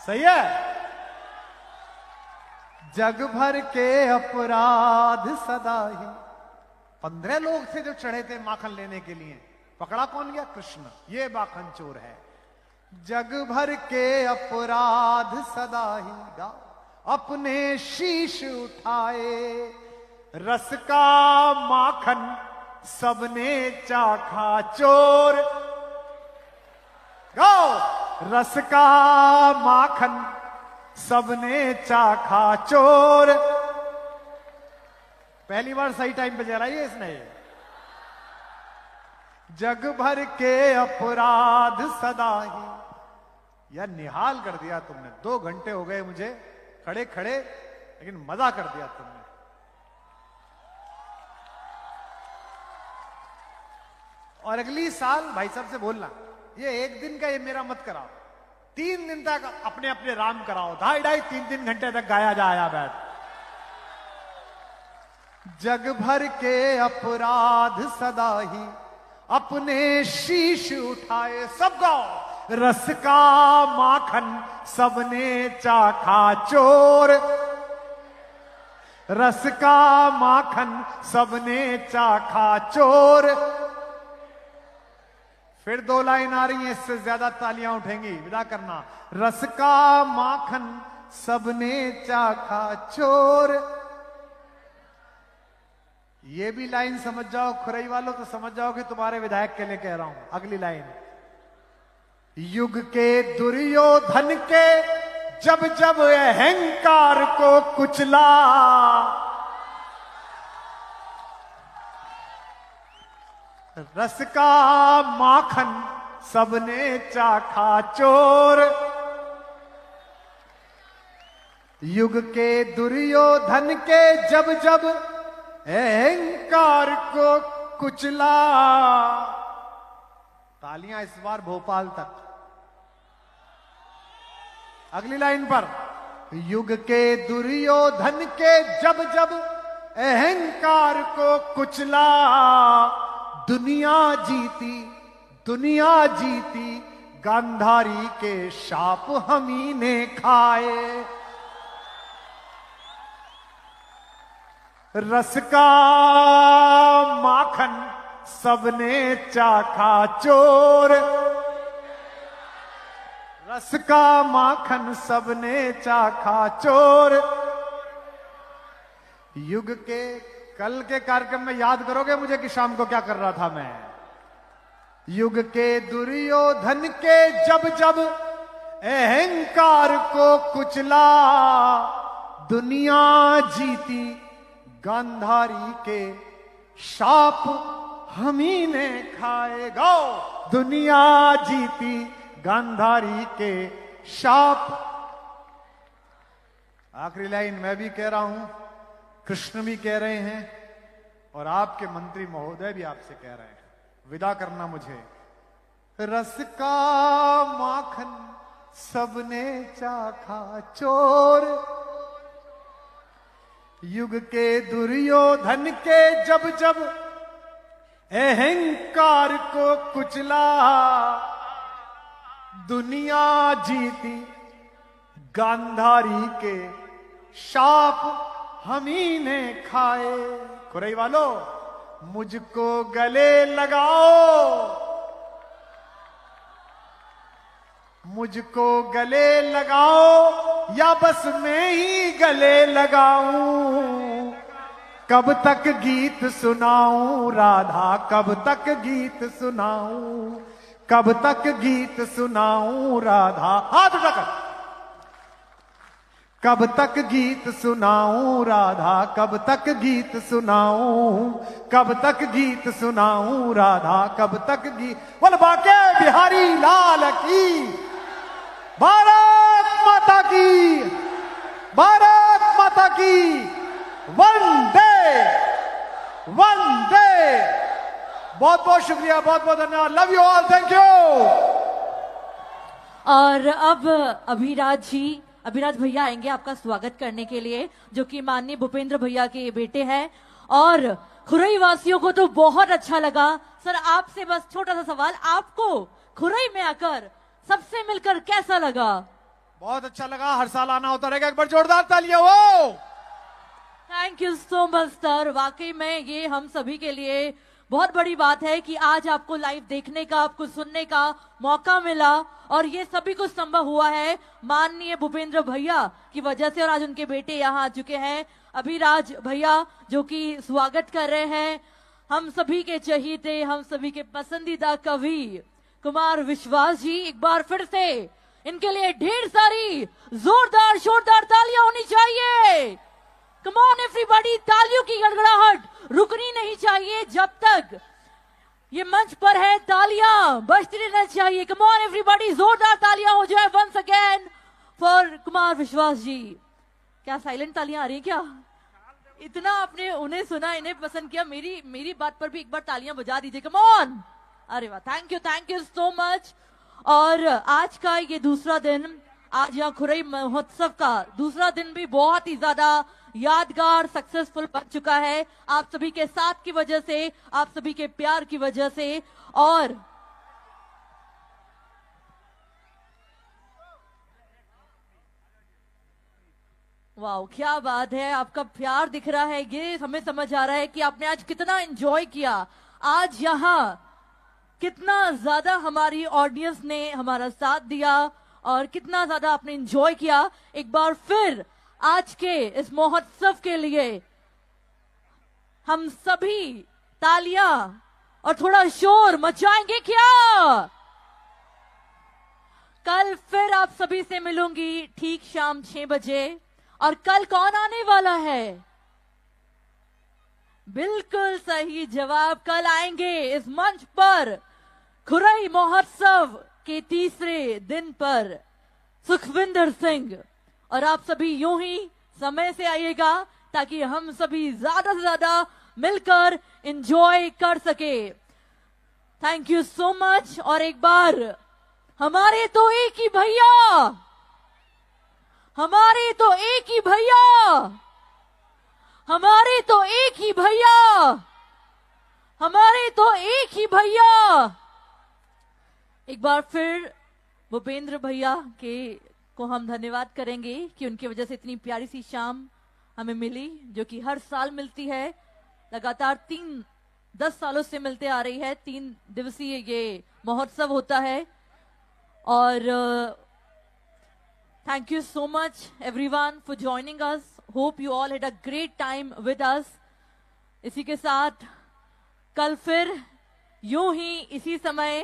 सही है। जग भर के अपराध सदा ही, 15 लोग थे जो चढ़े थे माखन लेने के लिए। पकड़ा कौन गया? कृष्ण। ये माखन चोर है। जग भर के अपराध सदा ही गाओ अपने शीश उठाए। रस का माखन सबने चाखा, चोर गाओ। रस का माखन सबने चाखा, चोर। पहली बार सही टाइम पे जा रहा है इसने। जग भर के अपराध सदा ही, यार निहाल कर दिया तुमने। 2 घंटे हो गए मुझे खड़े खड़े, लेकिन मजा कर दिया तुमने। और अगली साल भाई साहब से बोलना, ये 1 दिन का ये मेरा मत कराओ, 3 दिन तक अपने अपने राम कराओ। 2.5-3 घंटे तक गाया जाया बैठ। जग भर के अपराध सदा ही अपने शीश उठाए। सब गाओ। रस का माखन सबने चाखा, चोर। रस का माखन सबने चाखा, चोर। फिर 2 लाइन आ रही है, इससे ज्यादा तालियां उठेंगी, विदा करना। रस का माखन सबने चाखा, चोर। ये भी लाइन समझ जाओ खुरई वालों, तो समझ जाओ कि तुम्हारे विधायक के लिए कह रहा हूं। अगली लाइन, युग के दुर्योधन के जब जब अहंकार को कुचला, रस का माखन सबने चाखा चोर, युग के दुर्योधन के जब जब अहंकार को कुचला। तालियां इस बार भोपाल तक। अगली लाइन पर, युग के दुर्योधन के जब जब अहंकार को कुचला, दुनिया जीती गांधारी के शाप हमही ने खाए। रस का माखन सबने चाखा चोर, रस का माखन सबने चाखा चोर। युग के कल के कार्यक्रम में याद करोगे मुझे कि शाम को क्या कर रहा था मैं? युग के दुर्योधन के जब जब अहंकार को कुचला, दुनिया जीती गांधारी के शाप हमही ने खाए। गाओ, दुनिया जीती गांधारी के शाप। आखिरी लाइन मैं भी कह रहा हूं, कृष्ण भी कह रहे हैं और आपके मंत्री महोदय भी आपसे कह रहे हैं, विदा करना मुझे। रस का माखन सबने चाखा चोर, युग के दुर्योधन के जब जब अहंकार को कुचला, दुनिया जीती गांधारी के शाप हमही ने खाए। खुरई वालों, मुझको गले लगाओ, मुझको गले लगाओ या बस मैं ही गले लगाऊं। कब तक गीत सुनाऊं राधा, कब तक गीत सुनाऊं, कब तक गीत सुनाऊं राधा। हाथ उठाकर, कब तक गीत सुनाऊं राधा, कब तक गीत सुनाऊं, कब तक गीत सुनाऊं राधा, कब तक गीत। बोल बाके बिहारी लाल की, भारत माता की, भारत माता की। वंदे वंदे। बहुत बहुत शुक्रिया, बहुत बहुत धन्यवाद। Love you all, thank you. और अब अभिराज भैया आएंगे आपका स्वागत करने के लिए, जो कि माननीय भूपेंद्र भैया के बेटे हैं। और खुरई वासियों को तो बहुत अच्छा लगा। सर, आपसे बस छोटा सा सवाल, आपको खुरई में आकर सबसे मिलकर कैसा लगा? बहुत अच्छा लगा, हर साल आना होता रहेगा। एक बार जोरदार तालियां हो। Thank you so much sir. वाकई में ये हम सभी के लिए बहुत बड़ी बात है कि आज आपको लाइव देखने का, आपको सुनने का मौका मिला, और ये सभी कुछ संभव हुआ है माननीय भूपेंद्र भैया की वजह से। और आज उनके बेटे यहाँ आ चुके हैं, अभिराज भैया, जो कि स्वागत कर रहे हैं। हम सभी के चहीते, हम सभी के पसंदीदा कवि कुमार विश्वास जी, एक बार फिर से इनके लिए ढेर सारी जोरदार शोरदार तालियां होनी चाहिए। कम ऑन एवरीबॉडी, तालियों की गड़गड़ाहट रुकनी नहीं चाहिए जब तक ये मंच पर है। तालियां बजती रहना चाहिए। कम ऑन एवरीबॉडी, जोरदार तालियां हो जाए वंस अगेन फॉर कुमार विश्वास जी। क्या साइलेंट तालियां आ रही है क्या? इतना आपने उन्हें सुना, इन्हें पसंद किया, मेरी बात पर भी एक बार तालियां बजा दीजिए। Come on. अरे वाह, थैंक यू सो मच। और आज का ये दूसरा दिन, आज यहाँ खुरई महोत्सव का दूसरा दिन भी बहुत ही ज्यादा यादगार, सक्सेसफुल बन चुका है, आप सभी के साथ की वजह से, आप सभी के प्यार की वजह से। और वाह, क्या बात है, आपका प्यार दिख रहा है, ये हमें समझ आ रहा है कि आपने आज कितना एंजॉय किया। आज यहाँ कितना ज्यादा हमारी ऑडियंस ने हमारा साथ दिया और कितना ज्यादा आपने एंजॉय किया। एक बार फिर आज के इस महोत्सव के लिए हम सभी तालियां और थोड़ा शोर मचाएंगे क्या? कल फिर आप सभी से मिलूंगी ठीक शाम 6 बजे। और कल कौन आने वाला है? बिल्कुल सही जवाब, कल आएंगे इस मंच पर खुरई महोत्सव के तीसरे दिन पर सुखविंदर सिंह। और आप सभी यूं ही समय से आइएगा ताकि हम सभी ज्यादा से ज्यादा मिलकर एंजॉय कर सके। Thank you so much. और एक बार हमारे तो एक ही भैया, हमारे तो एक ही भैया, हमारे तो एक ही भैया, हमारे तो एक ही भैया। एक बार फिर भूपेंद्र भैया को हम धन्यवाद करेंगे कि उनकी वजह से इतनी प्यारी सी शाम हमें मिली, जो कि हर साल मिलती है। लगातार 10 सालों से मिलते आ रही है। 3 दिवसीय ये महोत्सव होता है। और thank you so much everyone for joining us. Hope you all had a great time with us. इसी के साथ कल फिर यूं ही इसी समय